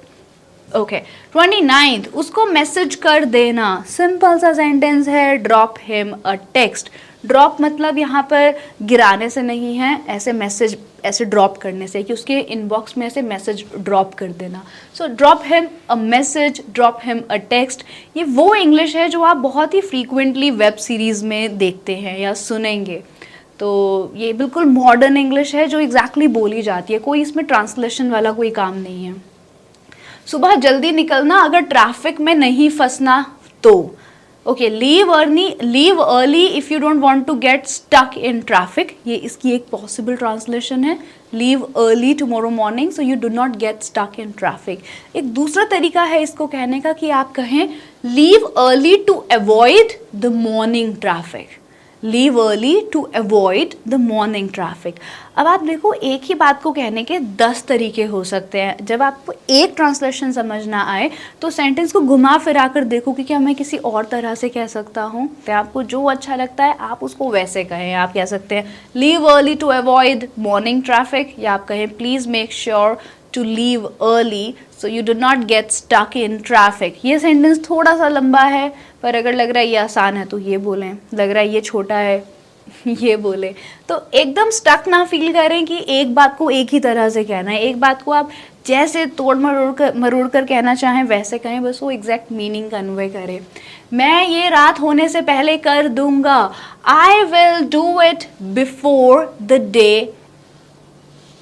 Okay, 29th, उसको मैसेज कर देना। सिंपल सा सेंटेंस है, drop him a text. Drop मतलब यहाँ पर गिराने से नहीं है, ऐसे मैसेज ऐसे ड्रॉप करने से, कि उसके इनबॉक्स में ऐसे मैसेज ड्रॉप कर देना। So drop him a message, drop him a text, ये वो इंग्लिश है जो आप बहुत ही फ्रीक्वेंटली वेब सीरीज़ में देखते हैं या सुनेंगे। तो ये बिल्कुल मॉडर्न इंग्लिश है जो एग्जैक्टली बोली जाती है, कोई इसमें ट्रांसलेशन वाला कोई काम नहीं है। सुबह जल्दी निकलना अगर ट्रैफिक में नहीं फंसना तो। Okay, leave early if you don't want to get stuck in traffic, ये इसकी एक पॉसिबल ट्रांसलेशन है। Leave early tomorrow morning so you do not get stuck in traffic. एक दूसरा तरीका है इसको कहने का कि आप कहें leave early to avoid the morning traffic. Leave early to avoid the morning traffic. अब आप देखो, एक ही बात को कहने के 10 तरीके हो सकते हैं। जब आपको एक ट्रांसलेशन समझ ना आए तो सेंटेंस को घुमा फिरा कर देखो कि क्या मैं किसी और तरह से कह सकता हूँ। तो आपको जो अच्छा लगता है आप उसको वैसे कहें। आप कह सकते हैं leave early to avoid morning traffic, या आप कहें please make sure to leave early so you do not get stuck in traffic. ये सेंटेंस थोड़ा सा लंबा है, पर अगर लग रहा है ये आसान है तो ये बोलें, लग रहा है ये छोटा है ये बोले। तो एकदम स्टक ना फील करें कि एक बात को एक ही तरह से कहना है। एक बात को आप जैसे तोड़ मरोड़ कर कहना चाहें वैसे कहें, बस वो एग्जैक्ट मीनिंग कन्वे करें। मैं ये रात होने से पहले कर दूंगा, I will do it before the day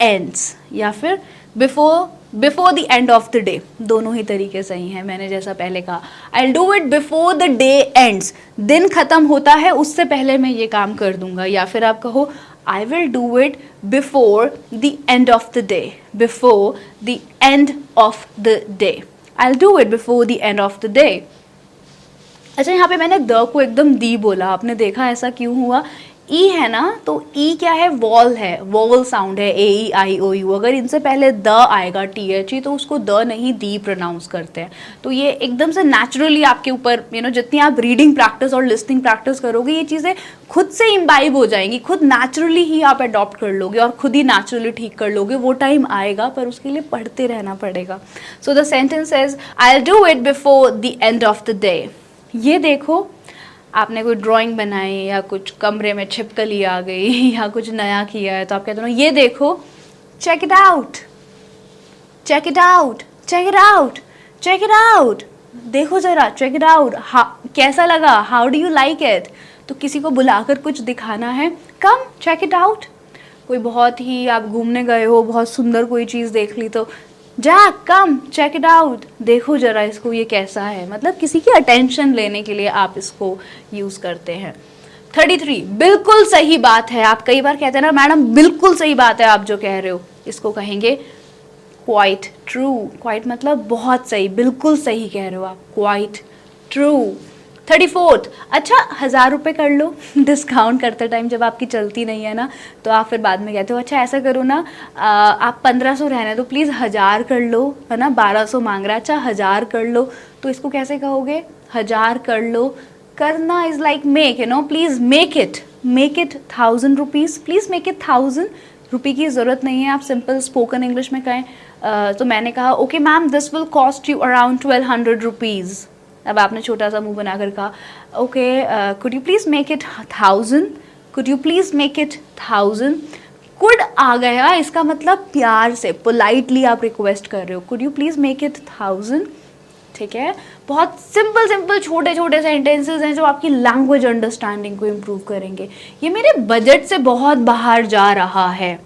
ends, या फिर before the end of the day. दोनों ही तरीके सही हैं। मैंने जैसा पहले कहा I will do it before the day ends, दिन खत्म होता है उससे पहले मैं ये काम कर दूंगा। या फिर आप कहो I will do it before the end of the day, before the end of the day. I will do it before the end of the day. अच्छा, यहाँ पे मैंने द को एकदम दी बोला, आपने देखा ऐसा क्यों हुआ? ई है ना, तो ई क्या है? वॉल है, वॉवल साउंड है, ए ई आई ओ यू। अगर इनसे पहले द आएगा TH तो उसको द नहीं दी प्रोनाउंस करते हैं। तो ये एकदम से नेचुरली आपके ऊपर जितनी आप रीडिंग प्रैक्टिस और लिसनिंग प्रैक्टिस करोगे ये चीज़ें खुद से इम्बाइब हो जाएंगी, खुद नेचुरली ही आप अडॉप्ट कर लोगे और खुद ही नेचुरली ठीक कर लोगे। वो टाइम आएगा पर उसके लिए पढ़ते रहना पड़ेगा। So the sentence is I will do it before the end of the day. ये देखो, आपने कोई ड्राइंग बनाई या कुछ कमरे में छिपकली आ गई या कुछ नया किया है तो आप कहते हो ये देखो, check it out, check it out, check it out, check it out, देखो ज़रा, चेक इट आउट, कैसा लगा, how do you like it. तो तो किसी को बुलाकर कुछ दिखाना है, कम चेक इट आउट। कोई बहुत ही, आप घूमने गए हो, बहुत सुंदर कोई चीज़ देख ली, तो जैक कम चेक इट आउट, देखो जरा इसको, ये कैसा है। मतलब किसी की अटेंशन लेने के लिए आप इसको यूज़ करते हैं। 33, बिल्कुल सही बात है। आप कई बार कहते हैं ना मैडम बिल्कुल सही बात है आप जो कह रहे हो, इसको कहेंगे क्वाइट ट्रू। क्वाइट मतलब बहुत सही, बिल्कुल सही कह रहे हो आप, क्वाइट ट्रू। 34, अच्छा 1000 रुपये कर लो डिस्काउंट करते टाइम, जब आपकी चलती नहीं है ना, तो आप फिर बाद में कहते हो अच्छा ऐसा करो ना, आप 1500 रहने तो प्लीज़ 1000 कर लो, है ना, 1200 मांग रहा है, अच्छा 1000 कर लो। तो इसको कैसे कहोगे, 1000 कर लो। करना is like make, you know, please make it 1000 rupees, please make it 1000 रुपये की ज़रूरत नहीं है, आप सिंपल स्पोकन इंग्लिश में कहें। तो मैंने कहा okay ma'am this will cost you around 1200 rupees. अब आपने छोटा सा मुंह बनाकर कहा okay could you please make it 1000, could you please make it 1000। Could आ गया, इसका मतलब प्यार से, पोलाइटली आप रिक्वेस्ट कर रहे हो, could you please make it 1000। ठीक है, बहुत सिंपल सिंपल छोटे छोटे सेंटेंसेस हैं जो आपकी लैंग्वेज अंडरस्टैंडिंग को इम्प्रूव करेंगे। ये मेरे बजट से बहुत बाहर जा रहा है,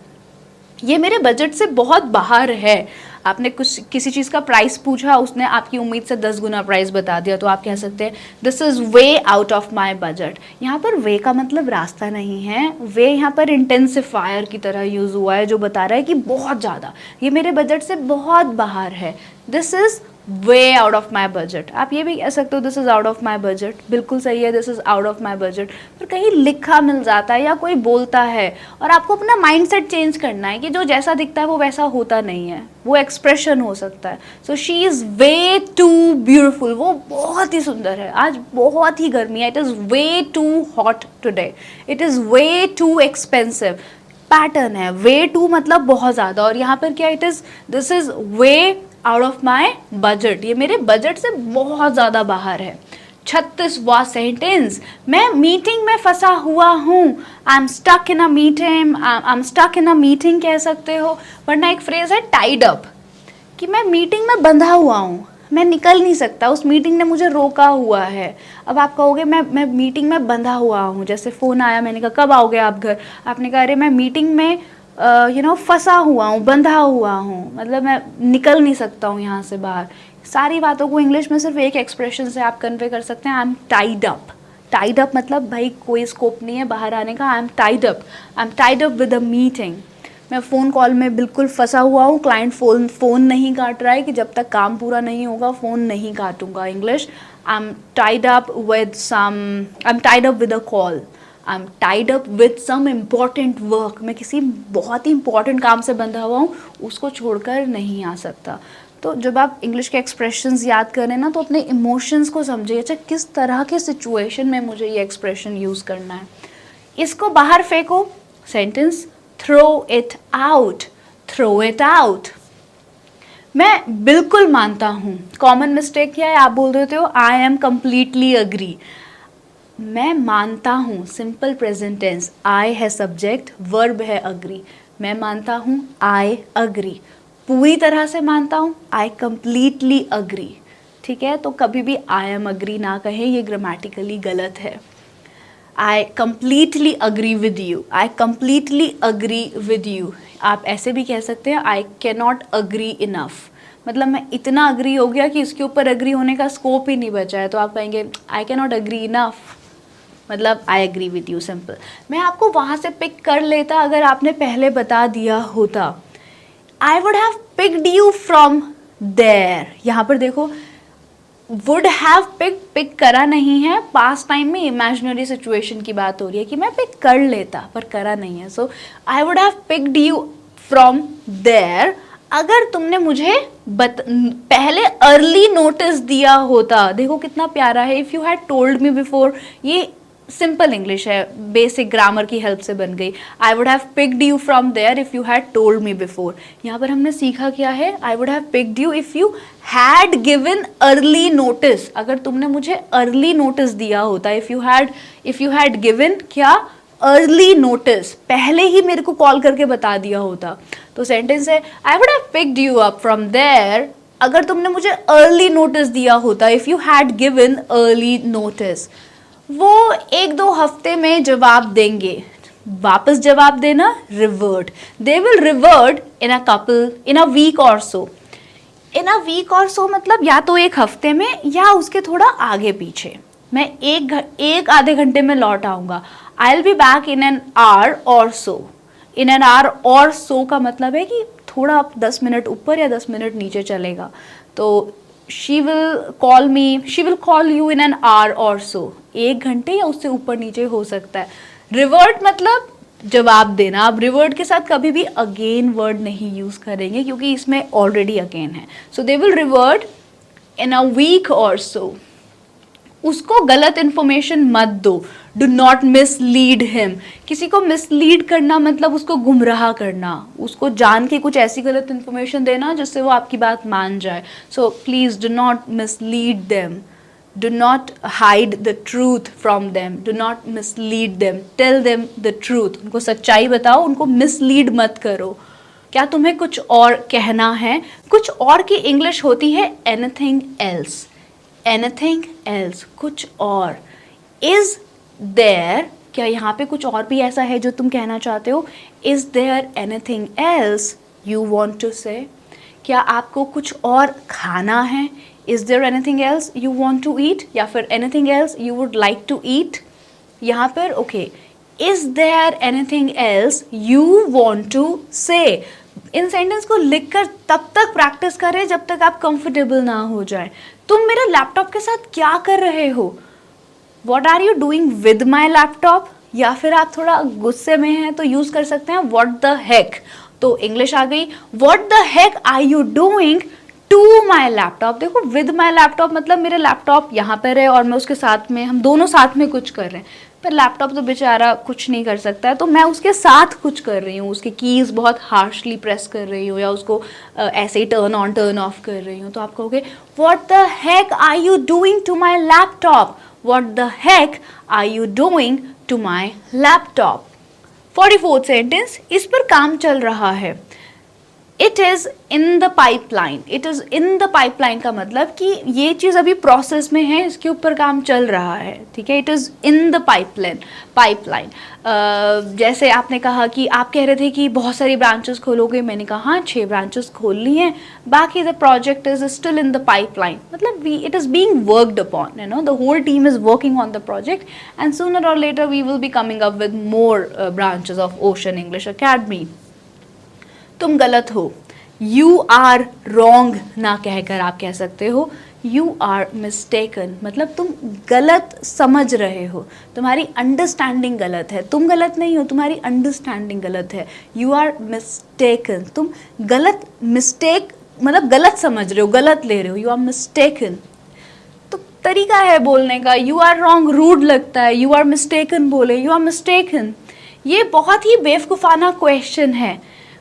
ये मेरे बजट से बहुत बाहर है। आपने कुछ किसी चीज़ का प्राइस पूछा, उसने आपकी उम्मीद से 10 गुना प्राइस बता दिया, तो आप कह सकते हैं this is way out of my budget. यहाँ पर वे का मतलब रास्ता नहीं है, वे यहाँ पर इंटेंसिफायर की तरह यूज़ हुआ है जो बता रहा है कि बहुत ज़्यादा, ये मेरे बजट से बहुत बाहर है। This is way out of my budget. आप ये भी कह सकते हो this is out of my budget, बिल्कुल सही है, this is out of my budget. पर कहीं लिखा मिल जाता है या कोई बोलता है और आपको अपना माइंडसेट चेंज करना है कि जो जैसा दिखता है वो वैसा होता नहीं है, वो एक्सप्रेशन हो सकता है। So she is way too beautiful, वो बहुत ही सुंदर है, आज बहुत ही गर्मी है, it is way too hot today, it is way too expensive. Pattern है, वे टू मतलब बहुत ज़्यादा, और यहाँ पर क्या, it is this is way out of my budget, ये मेरे बजट से बहुत ज़्यादा बाहर है। 36वां सेंटेंस, मैं मीटिंग में फंसा हुआ हूँ, I am stuck in a meeting, I am stuck in a meeting कह सकते हो, वरना एक फ्रेज है टाइड अप, कि मैं मीटिंग में बंधा हुआ हूँ, मैं निकल नहीं सकता, उस मीटिंग ने मुझे रोका हुआ है। अब आप कहोगे मैं मीटिंग में बंधा हुआ हूँ, जैसे फ़ोन आया, मैंने कहा कब आओगे आप घर, आपने कहा अरे मैं मीटिंग में फंसा हुआ हूँ, बंधा हुआ हूँ, मतलब मैं निकल नहीं सकता हूँ यहाँ से बाहर। सारी बातों को इंग्लिश में सिर्फ एक एक्सप्रेशन से आप कन्वे कर सकते हैं, आई am tied up. Tied up मतलब भाई कोई स्कोप नहीं है बाहर आने का, आई am tied up, I am tied up with a meeting. मैं फ़ोन कॉल में बिल्कुल फंसा हुआ हूँ, क्लाइंट फ़ोन नहीं काट रहा है कि जब तक काम पूरा नहीं होगा फ़ोन नहीं काटूंगा। English, I am tied up with I am tied up with a call, I am tied up with some important work, मैं किसी बहुत ही इंपॉर्टेंट काम से बंधा हुआ हूँ, उसको छोड़कर नहीं आ सकता। तो जब आप इंग्लिश के एक्सप्रेशंस याद करें ना, तो अपने इमोशंस को समझिए, अच्छा किस तरह के सिचुएशन में मुझे ये एक्सप्रेशन यूज़ करना है। इसको बाहर फेंको, sentence throw it out, throw it out. मैं बिल्कुल मानता हूँ, कॉमन मिस्टेक क्या है, आप बोल देते हो आई एम कम्प्लीटली अग्री। मैं मानता हूँ, सिंपल प्रेजेंट टेंस, आई है सब्जेक्ट, वर्ब है अग्री। मैं मानता हूँ, आई अग्री, पूरी तरह से मानता हूँ, आई कम्प्लीटली अग्री। ठीक है, तो कभी भी आई एम अग्री ना कहें, ये ग्रामेटिकली गलत है। I completely agree with you, I completely agree with you. आप ऐसे भी कह सकते हैं आई कैन नॉट अग्री इनफ, मतलब मैं इतना अग्री हो गया कि इसके ऊपर अग्री होने का स्कोप ही नहीं बचा है, तो आप कहेंगे I can not agree enough, मतलब I agree with you, simple. मैं आपको वहाँ से पिक कर लेता अगर आपने पहले बता दिया होता, I would have picked you from there. यहाँ पर देखो वुड हैव पिक करा नहीं है, पास्ट टाइम में इमेजिनरी सिचुएशन की बात हो रही है कि मैं पिक कर लेता, पर करा नहीं है। So I would have picked you from there अगर तुमने मुझे पहले अर्ली नोटिस दिया होता। देखो कितना प्यारा है, if you had told me before, ये सिंपल इंग्लिश है, बेसिक ग्रामर की हेल्प से बन गई। I would have picked you from there if you had told me before. यहाँ पर हमने सीखा क्या है, I would have picked you if you had given early notice, अगर तुमने मुझे अर्ली नोटिस दिया होता। इफ़ यू हैड गिवन क्या, अर्ली नोटिस, पहले ही मेरे को कॉल करके बता दिया होता। तो सेंटेंस है I would have picked you up from there अगर तुमने मुझे अर्ली नोटिस दिया होता, if you had given early notice. वो 1-2 हफ्ते में जवाब देंगे। वापस जवाब देना, revert. They will revert in a couple, in a week or so. In a week or सो मतलब या तो 1 हफ्ते में या उसके थोड़ा आगे पीछे। मैं एक आधे घंटे में लौट आऊंगा। आई will be back in an hour और सो। इन एन आवर और सो का मतलब है कि थोड़ा 10 मिनट ऊपर या 10 मिनट नीचे चलेगा। तो she will call me, she will call you in an hour और सो। 1 घंटे या उससे ऊपर नीचे हो सकता है। रिवर्ट मतलब जवाब देना। आप रिवर्ट के साथ कभी भी अगेन वर्ड नहीं यूज करेंगे क्योंकि इसमें ऑलरेडी अगेन है। So they will revert in a week or so. उसको गलत इंफॉर्मेशन मत दो। Do not mislead him. किसी को मिसलीड करना मतलब उसको गुमराह करना, उसको जान के कुछ ऐसी गलत इंफॉर्मेशन देना जिससे वो आपकी बात मान जाए। So please do not mislead them. Do not hide the truth from them. Do not mislead them. Tell them the truth. उनको सच्चाई बताओ, उनको mislead मत करो। क्या तुम्हें कुछ और कहना है? कुछ और की इंग्लिश होती है anything else. Anything else. कुछ और। Is there, क्या यहाँ पे कुछ और भी ऐसा है जो तुम कहना चाहते हो? Is there anything else you want to say? क्या आपको कुछ और खाना है? Is there anything else you want to eat? या फिर anything else you would like to eat? यहाँ पर okay. Is there anything else you want to say? In sentence को लिखकर तब तक प्रैक्टिस करें जब तक आप कंफर्टेबल ना हो जाए। तुम मेरे लैपटॉप के साथ क्या कर रहे हो? What are you doing with my laptop? या फिर आप थोड़ा गुस्से में हैं तो यूज कर सकते हैं what the heck। तो इंग्लिश आ गई। What the heck are you doing to my laptop? देखो with my laptop मतलब मेरे लैपटॉप यहाँ पर है और मैं उसके साथ में, हम दोनों साथ में कुछ कर रहे हैं। पर लैपटॉप तो बेचारा कुछ नहीं कर सकता है, तो मैं उसके साथ कुछ कर रही हूँ। उसकी कीज़ बहुत हार्शली प्रेस कर रही हूँ या उसको ऐसे ही टर्न ऑन टर्न ऑफ कर रही हूँ। तो आप कहोगे what the heck are you doing to my laptop? What the heck are you doing to my laptop? 44th sentence, इस पर काम चल रहा है। It is in the pipeline. It is in the pipeline का मतलब कि ये चीज़ अभी प्रोसेस में है, इसके ऊपर काम चल रहा है। ठीक है, it is in the pipeline. जैसे आपने कहा कि आप कह रहे थे कि बहुत सारी ब्रांचेस खोलोगे। मैंने कहा हाँ 6 ब्रांचेस खोल ली हैं, बाकी the project is still in the pipeline. मतलब it is being worked upon, you know, the whole team is working on the project and sooner or later we will be coming up with more branches of Ocean English Academy. तुम गलत हो। You are wrong ना कहकर आप कह सकते हो you are mistaken. मतलब तुम गलत समझ रहे हो, तुम्हारी अंडरस्टैंडिंग गलत है। तुम गलत नहीं हो, तुम्हारी अंडरस्टैंडिंग गलत है। You are mistaken. तुम गलत, मिस्टेक मतलब गलत समझ रहे हो, गलत ले रहे हो। You are mistaken. तो तरीका है बोलने का। यू आर रॉन्ग रूड लगता है, यू आर मिस्टेकन बोले, यू आर मिस्टेकन। ये बहुत ही बेवकूफ़ाना क्वेश्चन है।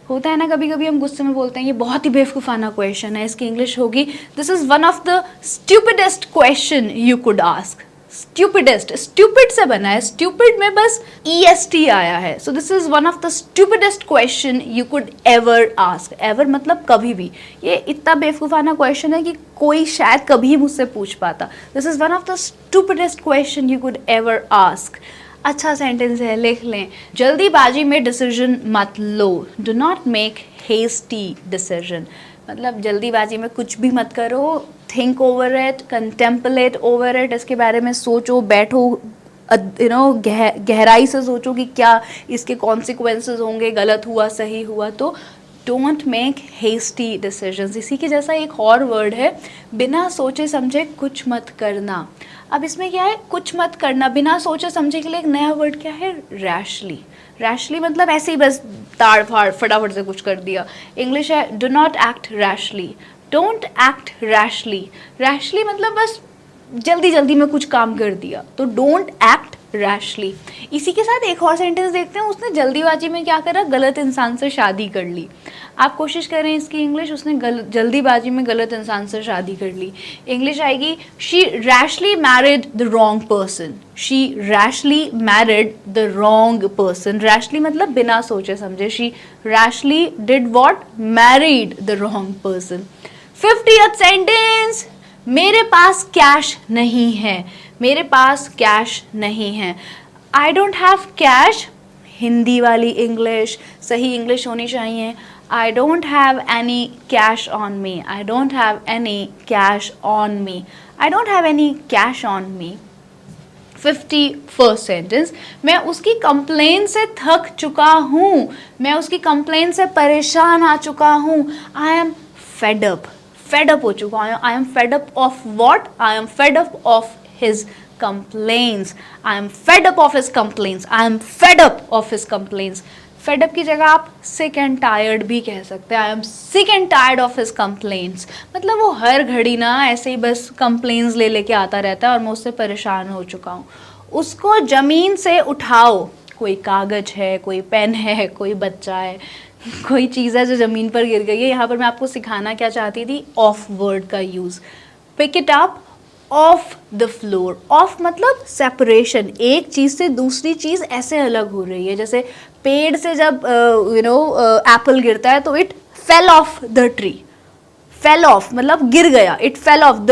होता है ना, कभी कभी हम गुस्से में बोलते हैं ये बहुत ही बेवकूफ़ाना क्वेश्चन है। इसकी इंग्लिश होगी this is one of the stupidest question you could ask. Stupidest, stupid से बना है, स्टूपिड में बस EST आया है। So this is one of the stupidest question you could ever ask. Ever मतलब कभी भी। ये इतना बेवकूफ़ाना क्वेश्चन है कि कोई शायद कभी मुझसे पूछ पाता। This is one of the stupidest question you could ever ask. अच्छा सेंटेंस है, लिख लें। जल्दीबाजी में डिसीजन मत लो। Do not make hasty decision. मतलब जल्दीबाजी में कुछ भी मत करो। Think over it, contemplate over it. इसके बारे में सोचो, बैठो, यू नो, गहराई से सोचो कि क्या इसके कॉन्सिक्वेंसेस होंगे, गलत हुआ सही हुआ तो। Don't make hasty decisions. इसी के जैसा एक और वर्ड है, बिना सोचे समझे कुछ मत करना। अब इसमें क्या है, कुछ मत करना, बिना सोचे समझे के लिए एक नया वर्ड क्या है, रैशली। रैशली मतलब ऐसे ही बस ताड़ फाड़ फटाफट से कुछ कर दिया। इंग्लिश है do not act rashly. Don't act rashly. Rashly मतलब बस जल्दी जल्दी में कुछ काम कर दिया, तो डोंट एक्ट रैशली। इसी के साथ एक और सेंटेंस देखते हैं। उसने जल्दीबाजी में क्या करा, गलत इंसान से शादी कर ली। आप कोशिश करें इसकी इंग्लिश। उसने जल्दीबाजी में गलत इंसान से शादी कर ली। इंग्लिश आएगी she rashly married the wrong person. She rashly married the wrong person. Rashly मतलब बिना सोचे समझे। She rashly did what, married the wrong person. 50th sentence, मेरे पास कैश नहीं है। मेरे पास कैश नहीं है। I don't have cash, Hindi वाली इंग्लिश, सही इंग्लिश होनी चाहिए। I don't have any cash on me, I don't have any cash on me, I don't have any cash on me. 51st sentence, मैं उसकी कंप्लेन से थक चुका हूँ, मैं उसकी कंप्लेन से परेशान आ चुका हूँ। आई एम फेड अप हो चुका हूँ। I am fed up of what? I am fed up of his complaints. I am fed up of his complaints. I am fed up of his complaints. Fed up की जगह आप sick and tired भी कह सकते हैं। I am sick and tired of his complaints. मतलब वो हर घड़ी ना ऐसे ही बस complaints ले लेके आता रहता है और मैं उससे परेशान हो चुका हूँ। उसको जमीन से उठाओ। कोई कागज है, कोई पेन है, कोई बच्चा है, कोई चीज़ है जो ज़मीन पर गिर गई है। यहाँ पर मैं आपको सिखाना क्या चाहती थी? ऑफ वर्ड का use. Pick it up off the floor. Off मतलब सेपरेशन, एक चीज़ से दूसरी चीज़ ऐसे अलग हो रही है। जैसे पेड़ से जब एप्पल गिरता है तो it fell off the tree. Fell off मतलब गिर गया, it fell off, the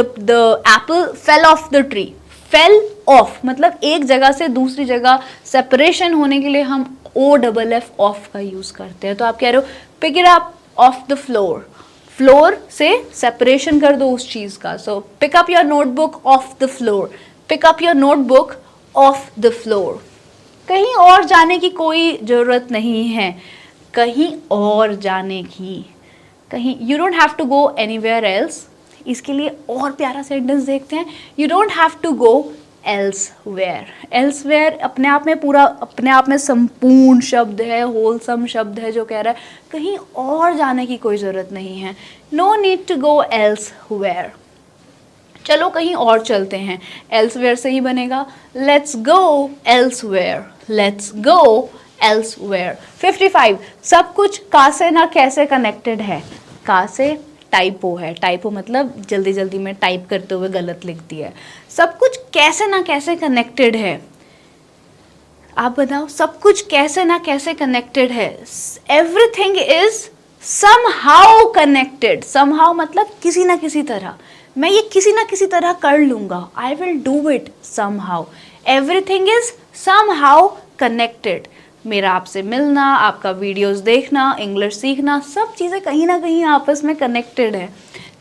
Apple fell off the tree. Fell off मतलब एक जगह से दूसरी जगह सेपरेशन होने के लिए हम OFF ऑफ का यूज़ करते हैं। तो आप कह रहे हो pick it up off the floor. Floor से सेपरेशन कर दो उस चीज़ का। So pick up your notebook off the floor, pick up your notebook off the floor. कहीं और जाने की कोई ज़रूरत नहीं है, कहीं और जाने की, कहीं, you don't have to go anywhere else. इसके लिए और प्यारा सेंटेंस देखते हैं। You don't have to go elsewhere. Elsewhere अपने आप में पूरा, अपने आप में संपूर्ण शब्द है, होलसम शब्द है जो कह रहा है कहीं और जाने की कोई ज़रूरत नहीं है। No need to go elsewhere. चलो कहीं और चलते हैं। एल्सवेयर से ही बनेगा let's go elsewhere, let's go elsewhere. 55, सब कुछ का से ना कैसे कनेक्टेड है। का से टाइपो है, टाइपो मतलब जल्दी जल्दी में टाइप करते हुए गलत लिख दिया है। सब कुछ कैसे ना कैसे कनेक्टेड है। आप बताओ, सब कुछ कैसे ना कैसे कनेक्टेड है। Everything is somehow connected. Somehow मतलब किसी ना किसी तरह, मैं ये किसी ना किसी तरह कर लूंगा। I will do it somehow. Everything is somehow connected. मेरा आपसे मिलना, आपका वीडियोस देखना, इंग्लिश सीखना, सब चीज़ें कहीं ना कहीं आपस में कनेक्टेड है।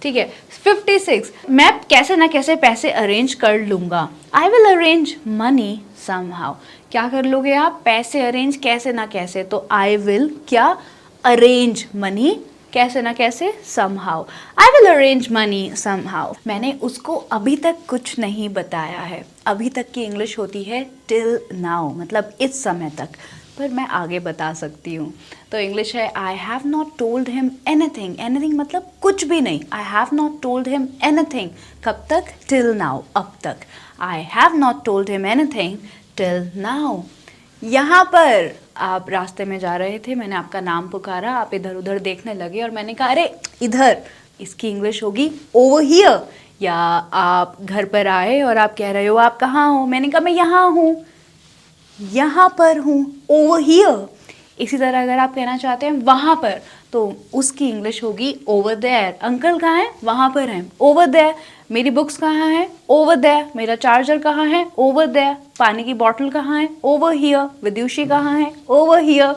ठीक है। 56, मैं कैसे ना कैसे पैसे अरेंज कर लूँगा। I will arrange money somehow. क्या कर लोगे आप? पैसे अरेंज कैसे ना कैसे। तो आई विल क्या? अरेंज मनी कैसे ना कैसे somehow. I will arrange money somehow. मैंने उसको अभी तक कुछ नहीं बताया है। अभी तक की इंग्लिश होती है टिल नाउ, मतलब इस समय तक, पर मैं आगे बता सकती हूँ। तो इंग्लिश है I have not told him anything. Anything मतलब कुछ भी नहीं। I have not told him anything. कब तक? टिल नाउ, अब तक। I have not told him anything till now. यहाँ पर आप रास्ते में जा रहे थे, मैंने आपका नाम पुकारा, आप इधर उधर देखने लगे और मैंने कहा अरे इधर, इसकी इंग्लिश होगी ओवर हियर। या आप घर पर आए और आप कह रहे हो आप कहाँ हो, मैंने कहा मैं यहाँ हूँ, यहाँ पर हूँ, ओवर हियर। इसी तरह अगर आप कहना चाहते हैं वहाँ पर, तो उसकी इंग्लिश होगी ओवर देयर। अंकल कहाँ हैं? वहाँ पर हैं, ओवर देयर। मेरी बुक्स कहाँ हैं? Over there. मेरा चार्जर कहाँ है? Over there. पानी की बॉटल कहाँ है? Over here. विद्युषी कहाँ है? Over here.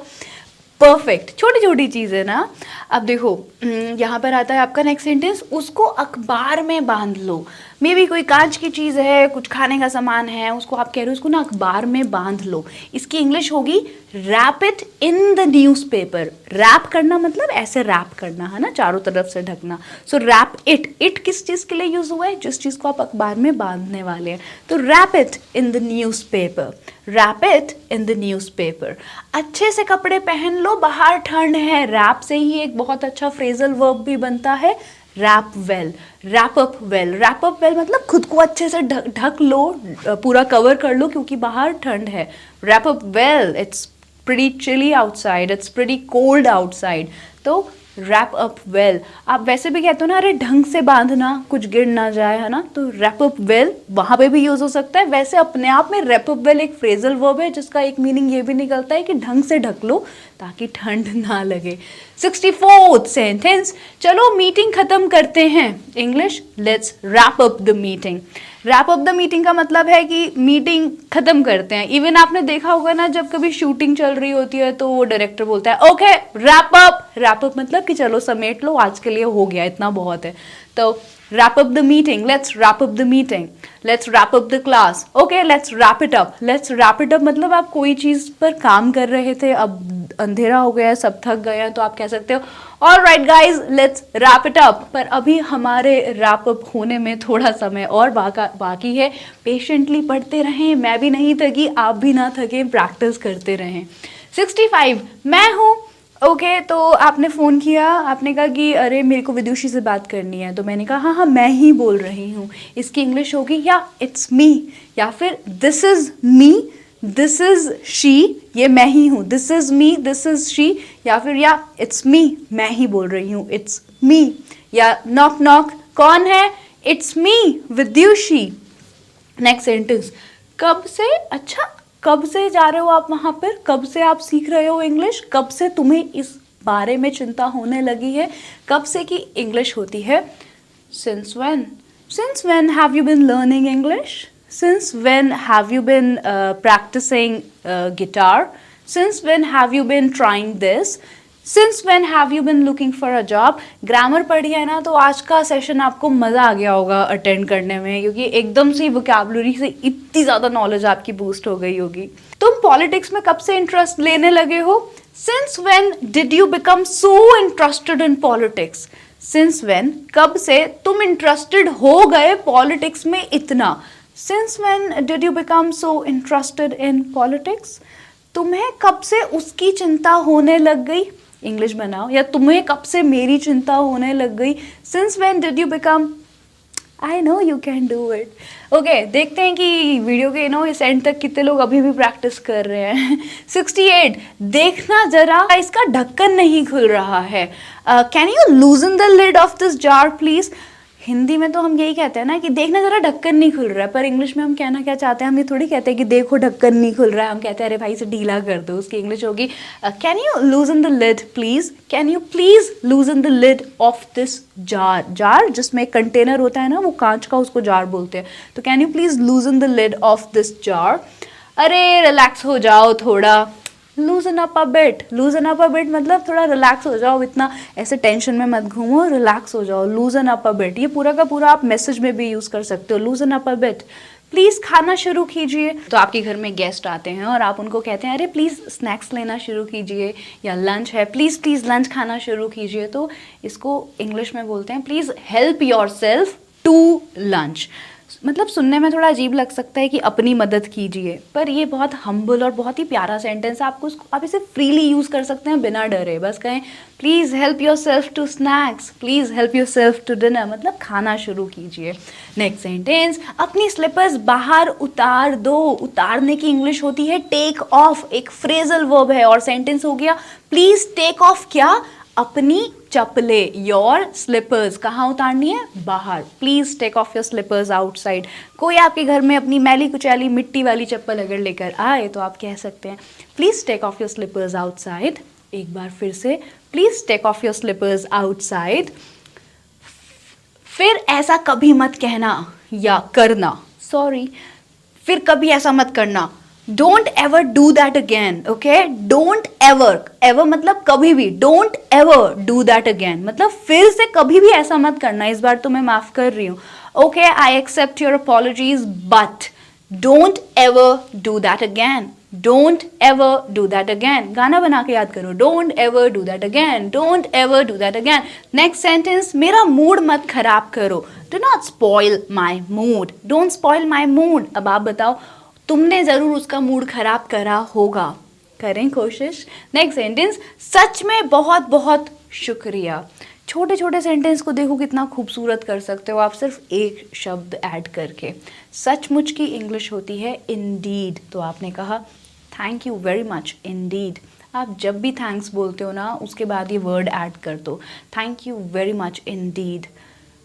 परफेक्ट। छोटी छोटी चीज़ें ना। अब देखो यहाँ पर आता है आपका नेक्स्ट सेंटेंस, उसको अखबार में बांध लो। मे बी कोई कांच की चीज़ है, कुछ खाने का सामान है, उसको आप कह रहे हो उसको ना अखबार में बांध लो। इसकी इंग्लिश होगी wrap it in the newspaper. Wrap करना मतलब ऐसे रैप करना है ना, चारों तरफ से ढकना। सो रैप इट, इट किस चीज़ के लिए यूज़ हुआ है? जिस चीज़ को आप अखबार में बांधने वाले हैं। तो rap it in the newspaper, rap it in the newspaper. अच्छे से कपड़े पहन लो, बाहर ठंड है। रैप से ही एक बहुत अच्छा फ्रेजल वर्ब भी बनता है, wrap well, wrap up well. Wrap up well मतलब खुद को अच्छे से ढक लो, पूरा कवर कर लो क्योंकि बाहर ठंड है। Wrap up well, it's pretty chilly outside, it's pretty cold outside. तो रैप अप वेल। आप वैसे भी कहते हो ना, अरे ढंग से बांधना, कुछ गिर ना जाए, है ना, तो रैप अप वेल वहाँ पे भी यूज़ हो सकता है। वैसे अपने आप में रैप अप वेल एक फ्रेजल वर्ब है जिसका एक मीनिंग ये भी निकलता है कि ढंग से ढक लो ताकि ठंड ना लगे। 64th सेंटेंस, चलो मीटिंग खत्म करते हैं। English, let's wrap up the meeting. Wrap up the meeting का मतलब है कि मीटिंग खत्म करते हैं। इवन आपने देखा होगा ना, जब कभी शूटिंग चल रही होती है तो वो डायरेक्टर बोलता है okay wrap up. Wrap up मतलब कि चलो समेट लो, आज के लिए हो गया, इतना बहुत है। तो wrap up the meeting, let's wrap up the meeting, let's wrap up the class, okay let's wrap it up। let's wrap it up मतलब आप कोई चीज़ पर काम कर रहे थे, अब अंधेरा हो गया है, सब थक गए हैं, तो आप कह सकते हो all right guys let's wrap it up। पर अभी हमारे wrap up होने में थोड़ा समय और बाकी है। पेशेंटली पढ़ते रहें, मैं भी नहीं थकी, आप भी ना थकें, प्रैक्टिस करते रहें। 65 मैं हूँ। ओके तो आपने फ़ोन किया, आपने कहा कि अरे मेरे को विदुषी से बात करनी है, तो मैंने कहा हाँ हाँ मैं ही बोल रही हूँ। इसकी इंग्लिश होगी या इट्स मी, या फिर this is me, this is she, ये मैं ही हूँ, this is me, this is she, या फिर या इट्स मी, मैं ही बोल रही हूँ, इट्स मी। या नॉक नॉक, कौन है, it's me Vidushi. Next sentence, कब से, अच्छा कब से जा रहे हो आप वहाँ पर, कब से आप सीख रहे हो इंग्लिश, कब से तुम्हें इस बारे में चिंता होने लगी है। कब से की इंग्लिश होती है since when। since when have you been learning English, since when have you been practicing guitar, since when have you been trying this, since when have you been looking for a job। Grammar पढ़ी है ना, तो आज का session आपको मज़ा आ गया होगा अटेंड करने में, क्योंकि एकदम से वोकैबुलरी से इतनी ज़्यादा नॉलेज आपकी बूस्ट हो गई होगी। तुम पॉलिटिक्स में कब से इंटरेस्ट लेने लगे हो, since when did you become so interested in politics। since when कब से तुम इंटरेस्टेड हो गए पॉलिटिक्स में इतना। since when did you become so interested in politics। तुम्हें कब से उसकी चिंता होने लग गई, इंग्लिश बनाओ, या तुम्हें कब से मेरी चिंता होने लग गई। since when did you become, I know you can do it। Okay देखते हैं कि वीडियो के इस एंड तक कितने लोग अभी भी प्रैक्टिस कर रहे हैं। 68 देखना जरा, इसका ढक्कन नहीं खुल रहा है। Can you loosen the lid off this jar please. Hindi में तो हम यही कहते हैं ना कि देखना जरा ढक्कन नहीं खुल रहा है, पर इंग्लिश में हम कहना क्या चाहते हैं, हम ये थोड़ी कहते हैं कि देखो ढक्कन नहीं खुल रहा है, हम कहते हैं अरे भाई इसे ढीला कर दो। उसकी इंग्लिश होगी can you loosen the lid please, can you please loosen the lid off this jar. Jar जिसमें कंटेनर होता है ना, वो कांच का, उसको जार बोलते हैं। तो can you please loosen the lid off this jar. अरे रिलैक्स हो जाओ थोड़ा, loosen up a bit. Loosen up a bit मतलब थोड़ा रिलैक्स हो जाओ, इतना ऐसे टेंशन में मत घूमो, रिलैक्स हो जाओ, लूजन अप अ बिट। ये पूरा का पूरा आप मैसेज में भी यूज़ कर सकते हो, लूजन अप अ बिट। प्लीज़ खाना शुरू कीजिए। तो आपके घर में गेस्ट आते हैं और आप उनको कहते हैं अरे प्लीज़ स्नैक्स लेना शुरू कीजिए, या लंच है प्लीज़ प्लीज़ लंच खाना शुरू कीजिए। तो इसको इंग्लिश में बोलते हैं please help yourself to lunch. मतलब सुनने में थोड़ा अजीब लग सकता है कि अपनी मदद कीजिए, पर ये बहुत हम्बल और बहुत ही प्यारा सेंटेंस है। आप इसे फ्रीली यूज़ कर सकते हैं बिना डरे। बस कहें please help yourself to snacks, please help yourself to dinner, मतलब खाना शुरू कीजिए। नेक्स्ट सेंटेंस, अपनी स्लीपर्स बाहर उतार दो। उतारने की इंग्लिश होती है टेक ऑफ, एक फ्रेजल वर्ब है। और सेंटेंस हो गया प्लीज़ टेक ऑफ क्या, अपनी चप्पले, योर स्लीपर्स कहाँ उतारनी है, बाहर। Please take off your slippers outside. कोई आपके घर में अपनी मैली कुचैली मिट्टी वाली चप्पल अगर लेकर आए तो आप कह सकते हैं please take off your slippers outside. एक बार फिर से, please take off your slippers outside. फिर ऐसा कभी मत कहना या करना, सॉरी, फिर कभी ऐसा मत करना, don't ever do that again. Okay, don't ever, ever मतलब कभी भी, don't ever do that again मतलब फिर से कभी भी ऐसा मत करना, इस बार तो मैं माफ कर रही हूँ। Okay, I accept your apologies but don't ever do that again, don't ever do that again. गाना बना के याद करो, don't ever do that again, don't ever do that again. Next sentence, मेरा मूड मत खराब करो, do not spoil my mood, don't spoil my mood. अब आप बताओ, तुमने ज़रूर उसका मूड खराब करा होगा, करें कोशिश। नेक्स्ट सेंटेंस, सच में बहुत बहुत शुक्रिया। छोटे छोटे सेंटेंस को देखो कितना खूबसूरत कर सकते हो आप सिर्फ एक शब्द ऐड करके। सचमुच की इंग्लिश होती है इंडीड। तो आपने कहा thank you very much Indeed. आप जब भी थैंक्स बोलते हो ना, उसके बाद ये वर्ड ऐड कर दो, thank you very much Indeed.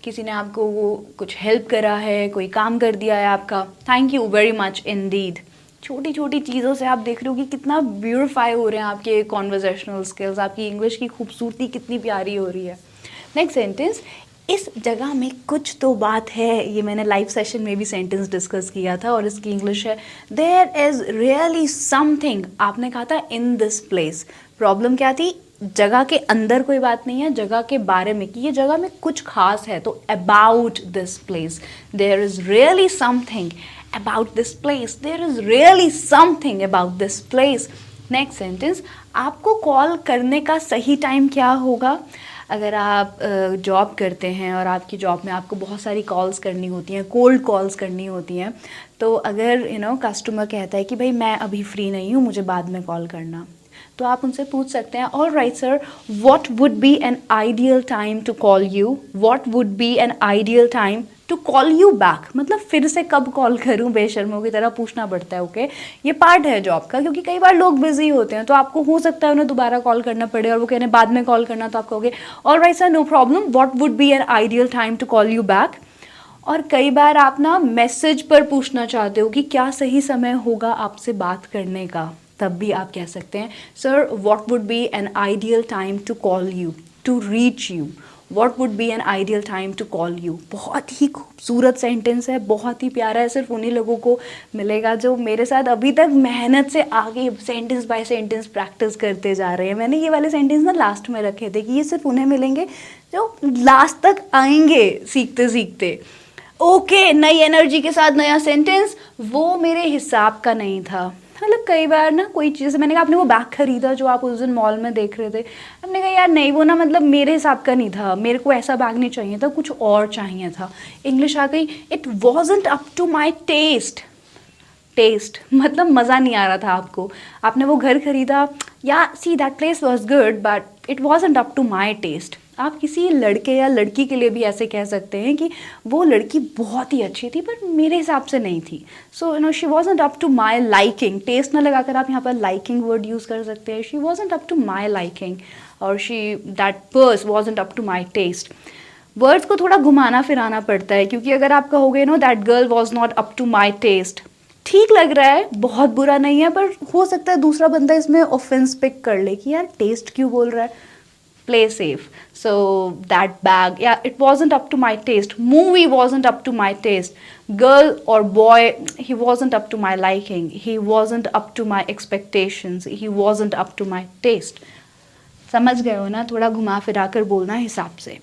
किसी ने आपको वो कुछ हेल्प करा है, कोई काम कर दिया है आपका, thank you very much Indeed. छोटी छोटी चीज़ों से आप देख रहे हो कि कितना ब्यूटिफाई हो रहे हैं आपके कॉन्वर्जेशनल स्किल्स, आपकी इंग्लिश की खूबसूरती कितनी प्यारी हो रही है। नेक्स्ट सेंटेंस, इस जगह में कुछ तो बात है, ये मैंने लाइव सेशन में भी सेंटेंस डिस्कस किया था और इसकी इंग्लिश है देयर इज रियली समथिंग। आपने कहा था इन दिस प्लेस, प्रॉब्लम क्या थी, जगह के अंदर कोई बात नहीं है, जगह के बारे में कि ये जगह में कुछ खास है, तो about this place there is really something about this place, there is really something about this place. Next sentence, आपको कॉल करने का सही टाइम क्या होगा। अगर आप जॉब करते हैं और आपकी जॉब में आपको बहुत सारी कॉल्स करनी होती हैं, कोल्ड कॉल्स करनी होती हैं, तो अगर कस्टमर कहता है कि भाई मैं अभी फ्री नहीं हूँ, मुझे बाद में कॉल करना, तो आप उनसे पूछ सकते हैं all right sir, what would be an ideal time to call you, what would be an ideal time to call you back. मतलब फिर से कब कॉल करूं, बेशर्मों की तरह पूछना पड़ता है। ओके, ये पार्ट है जॉब का, क्योंकि कई बार लोग बिजी होते हैं, तो आपको हो सकता है उन्हें दोबारा कॉल करना पड़े और वो कहने बाद में कॉल करना, तो आप कहोगे all right sir no problem, what would be an ideal time to call you back. और कई बार आप ना मैसेज पर पूछना चाहते हो कि क्या सही समय होगा आपसे बात करने का, तब भी आप कह सकते हैं sir what would be an ideal time to call you, to reach you, what would be an ideal time to call you. बहुत ही खूबसूरत सेंटेंस है, बहुत ही प्यारा है, सिर्फ उन्हीं लोगों को मिलेगा जो मेरे साथ अभी तक मेहनत से आगे सेंटेंस बाय सेंटेंस प्रैक्टिस करते जा रहे हैं। मैंने ये वाले सेंटेंस ना लास्ट में रखे थे कि ये सिर्फ उन्हें मिलेंगे जो लास्ट तक आएंगे सीखते सीखते। ओके, नई एनर्जी के साथ नया सेंटेंस, वो मेरे हिसाब का नहीं था। मतलब कई बार ना कोई चीज़, मैंने कहा आपने वो बैग खरीदा जो आप उस दिन मॉल में देख रहे थे, हमने कहा यार नहीं वो ना मतलब मेरे हिसाब का नहीं था, मेरे को ऐसा बैग नहीं चाहिए था, कुछ और चाहिए था। इंग्लिश आ गई, it wasn't up to my taste. Taste मतलब मज़ा नहीं आ रहा था आपको, आपने वो घर खरीदा, या see that place was good but it wasn't up to my taste. आप किसी लड़के या लड़की के लिए भी ऐसे कह सकते हैं कि वो लड़की बहुत ही अच्छी थी पर मेरे हिसाब से नहीं थी, so she wasn't up to my liking. Taste ना लगाकर आप यहाँ पर लाइकिंग वर्ड यूज़ कर सकते हैं, she wasn't up to my liking, और she that purse wasn't up to my taste. Words को थोड़ा घुमाना फिराना पड़ता है, क्योंकि अगर आप कहोगे that girl was not up to my taste, ठीक लग रहा है, बहुत बुरा नहीं है, पर हो सकता है दूसरा बंदा इसमें ऑफेंस पिक कर ले कि यार टेस्ट क्यों बोल रहा है। Play safe. So that bag, yeah, it wasn't up to my taste. Movie wasn't up to my taste. Girl or boy, he wasn't up to my liking. He wasn't up to my expectations. He wasn't up to my taste. समझ गए हो ना, थोड़ा घुमा फिरा कर बोलना हिसाब से।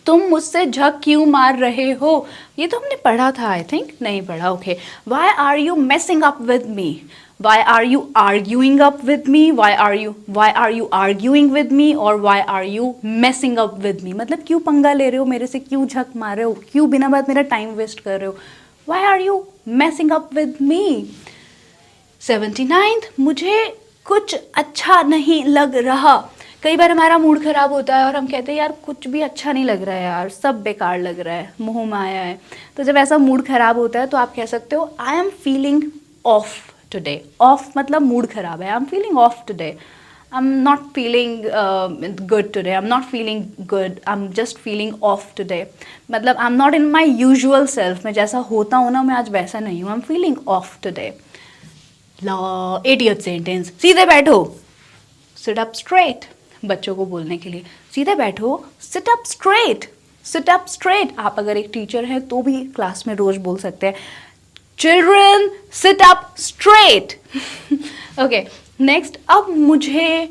तुम मुझसे झक क्यों मार रहे हो, ये तो हमने पढ़ा था, आई थिंक नहीं पढ़ा। Okay, why are you messing up with me, why are you arguing up with me, why are you arguing with me, और why are you messing up with me, मतलब क्यों पंगा ले रहे हो मेरे से, क्यों झक मार रहे हो, क्यों बिना बात मेरा टाइम वेस्ट कर रहे हो, why are you messing up with me। 79th, मुझे कुछ अच्छा नहीं लग रहा। कई बार हमारा मूड खराब होता है और हम कहते हैं यार कुछ भी अच्छा नहीं लग रहा है, यार सब बेकार लग रहा है, मोह माया है। तो जब ऐसा मूड खराब होता है तो आप कह सकते हो I am feeling off today. Off मतलब मूड खराब है, I am feeling off today, I am not feeling good today, I am not feeling good, I am just feeling off today, मतलब I am not in my usual self, मैं जैसा होता हूँ ना मैं आज वैसा नहीं हूँ, I am feeling off today. 80th sentence, सीधे बैठो, सिट अप स्ट्रेट, बच्चों को बोलने के लिए सीधे बैठो, sit up straight, sit up straight. आप अगर एक टीचर हैं तो भी क्लास में रोज बोल सकते हैं children sit up straight. Okay, next, अब मुझे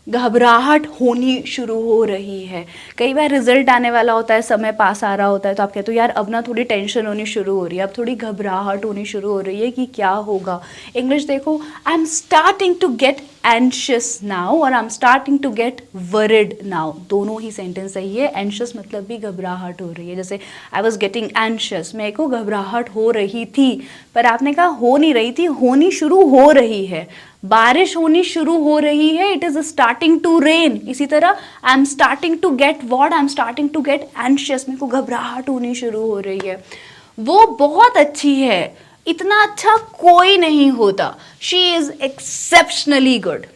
घबराहट होनी शुरू हो रही है। कई बार रिजल्ट आने वाला होता है, समय पास आ रहा होता है, तो आप कहते हो यार अब ना थोड़ी टेंशन होनी शुरू हो रही है, अब थोड़ी घबराहट होनी शुरू हो रही है कि क्या होगा। इंग्लिश देखो, I am starting to get anxious now or I am starting to get worried now, दोनों ही सेंटेंस सही है। एंशियस मतलब भी घबराहट हो रही है, जैसे आई वॉज गेटिंग एंशियस, मेरे को घबराहट हो रही थी, पर आपने कहा हो नहीं रही थी, होनी शुरू हो रही है, बारिश होनी शुरू हो रही है, it is starting to rain. इसी तरह I am starting to get what, I am starting to get anxious, मेरे को घबराहट होनी शुरू हो रही है। वो बहुत अच्छी है, इतना अच्छा कोई नहीं होता, शी इज एक्सेप्शनली गुड।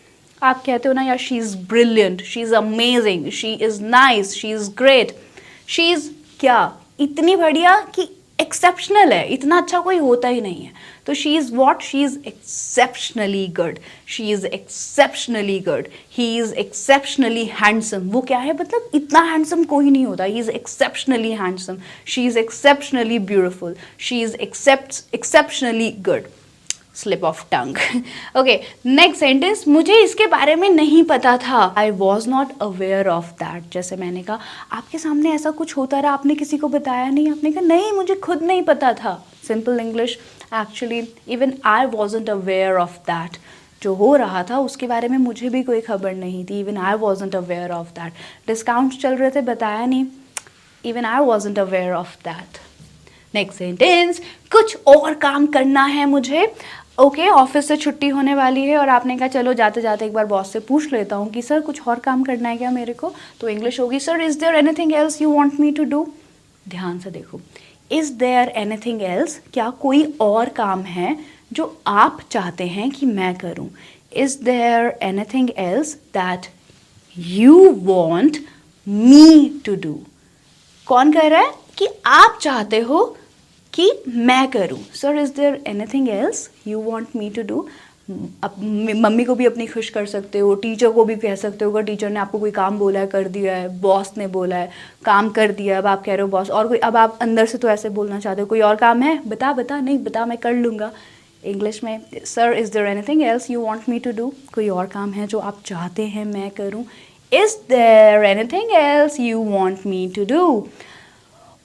आप कहते हो ना यार she is brilliant, she is amazing, she is nice, she is great, she is क्या, इतनी बढ़िया कि एक्सेप्शनल है, इतना अच्छा कोई होता ही नहीं है। तो she is what, she is exceptionally good, she is exceptionally good, he is exceptionally handsome. वो क्या है, मतलब इतना हैंडसम कोई नहीं होता, he is exceptionally handsome, she is exceptionally beautiful, she is exceptionally good. Slip of tongue. Okay, next sentence, मुझे इसके बारे में नहीं पता था, I was not aware of that. जैसे मैंने कहा आपके सामने ऐसा कुछ होता रहा, आपने किसी को बताया नहीं, आपने कहा नहीं मुझे खुद नहीं पता था। Simple English, actually even I wasn't aware of that. जो हो रहा था उसके बारे में मुझे भी कोई खबर नहीं थी, even I wasn't aware of that. Discount चल रहे थे, बताया नहीं, even I wasn't aware of that. Next sentence, कुछ और काम करना है मुझे। ओके, ऑफिस से छुट्टी होने वाली है और आपने कहा चलो जाते जाते एक बार बॉस से पूछ लेता हूँ कि सर कुछ और काम करना है क्या मेरे को। तो इंग्लिश होगी, sir is there anything else you want me to do. ध्यान से देखो, इज़ देयर एनीथिंग एल्स, क्या कोई और काम है जो आप चाहते हैं कि मैं करूँ। Is there anything else that you want me to do. कौन कह रहा है कि आप चाहते हो कि मैं करूं। Sir is there anything else you want me to do. मम्मी को भी अपनी खुश कर सकते हो, टीचर को भी कह सकते हो, अगर टीचर ने आपको कोई काम बोला है कर दिया है, बॉस ने बोला है काम कर दिया, अब आप कह रहे हो बॉस और कोई, अब आप अंदर से तो ऐसे बोलना चाहते हो कोई और काम है, बता बता, नहीं बता मैं कर लूँगा। इंग्लिश में, sir is there anything else you want me to do, कोई और काम है जो आप चाहते हैं मैं करूँ। Is there anything else you want me to do.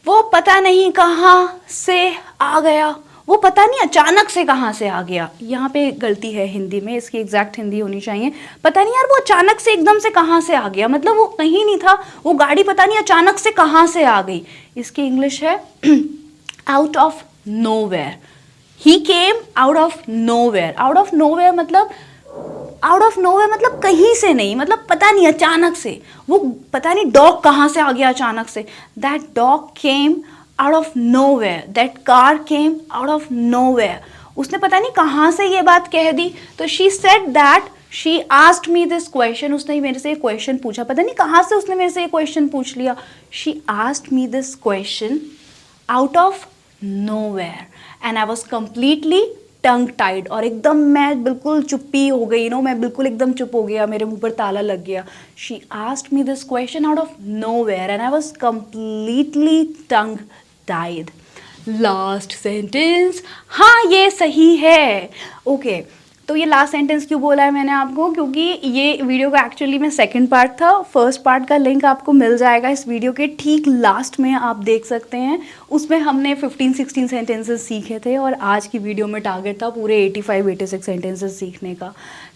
वो पता नहीं कहाँ से आ गया, वो पता नहीं अचानक से कहाँ से आ गया। यहाँ पे गलती है हिंदी में, इसकी एग्जैक्ट हिंदी होनी चाहिए, पता नहीं यार वो अचानक से एकदम से कहाँ से आ गया, मतलब वो कहीं नहीं था, वो गाड़ी पता नहीं अचानक से कहाँ से आ गई। इसकी इंग्लिश है out of nowhere. He came out of nowhere. Out of nowhere मतलब, आउट ऑफ नोवेयर मतलब कहीं से नहीं, मतलब पता नहीं अचानक से, वो पता नहीं डॉग कहाँ से आ गया अचानक से। That dog came out of nowhere, that car came out of nowhere. उसने पता नहीं कहाँ से ये बात कह दी। तो she said that, she asked me this question, उसने मेरे से ये क्वेश्चन पूछा, पता नहीं कहाँ से उसने मेरे से ये क्वेश्चन पूछ लिया। She asked me this question out of nowhere and I was completely tongue tied. और एकदम मैं बिल्कुल चुप्पी हो गई, नो मैं बिल्कुल एकदम चुप हो गया, मेरे मुंह पर ताला लग गया। She asked me this question out of nowhere and I was completely tongue tied. Last sentence, हाँ ये सही है। ओके, तो ये लास्ट सेंटेंस क्यों बोला है मैंने आपको, क्योंकि ये वीडियो का एक्चुअली में सेकंड पार्ट था। फर्स्ट पार्ट का लिंक आपको मिल जाएगा इस वीडियो के ठीक लास्ट में, आप देख सकते हैं। उसमें हमने 15-16 सेंटेंसेस सीखे थे और आज की वीडियो में टारगेट था पूरे 85-86 सेंटेंसेस सीखने का।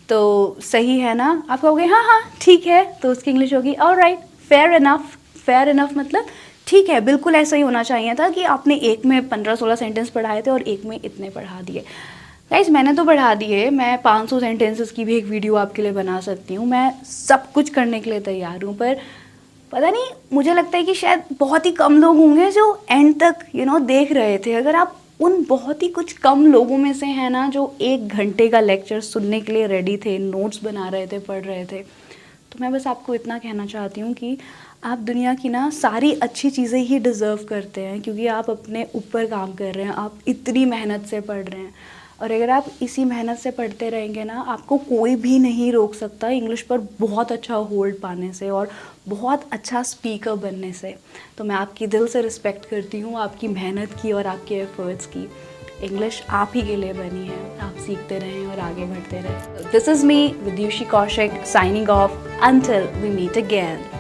तो सही है ना, आप कहोगे हाँ हाँ ठीक है, तो उसकी इंग्लिश होगी alright, fair enough. Fair enough मतलब ठीक है, बिल्कुल ऐसा ही होना चाहिए था कि आपने एक में 15-16 सेंटेंस पढ़ाए थे और एक में इतने पढ़ा दिए। गाइस मैंने तो बढ़ा दिए, मैं 500 सेंटेंसेस की भी एक वीडियो आपके लिए बना सकती हूँ, मैं सब कुछ करने के लिए तैयार हूँ। पर पता नहीं, मुझे लगता है कि शायद बहुत ही कम लोग होंगे जो एंड तक देख रहे थे। अगर आप उन बहुत ही कुछ कम लोगों में से हैं ना जो 1 घंटे का लेक्चर सुनने के लिए रेडी थे, नोट्स बना रहे थे, पढ़ रहे थे, तो मैं बस आपको इतना कहना चाहती हूँ कि आप दुनिया की ना सारी अच्छी चीज़ें ही डिज़र्व करते हैं, क्योंकि आप अपने ऊपर काम कर रहे हैं, आप इतनी मेहनत से पढ़ रहे हैं। और अगर आप इसी मेहनत से पढ़ते रहेंगे ना, आपको कोई भी नहीं रोक सकता इंग्लिश पर बहुत अच्छा होल्ड पाने से और बहुत अच्छा स्पीकर बनने से। तो मैं आपकी दिल से रिस्पेक्ट करती हूँ, आपकी मेहनत की और आपके एफर्ट्स की। इंग्लिश आप ही के लिए बनी है, आप सीखते रहें और आगे बढ़ते रहें। This is me Vidushi Kaushik signing off, until we meet again.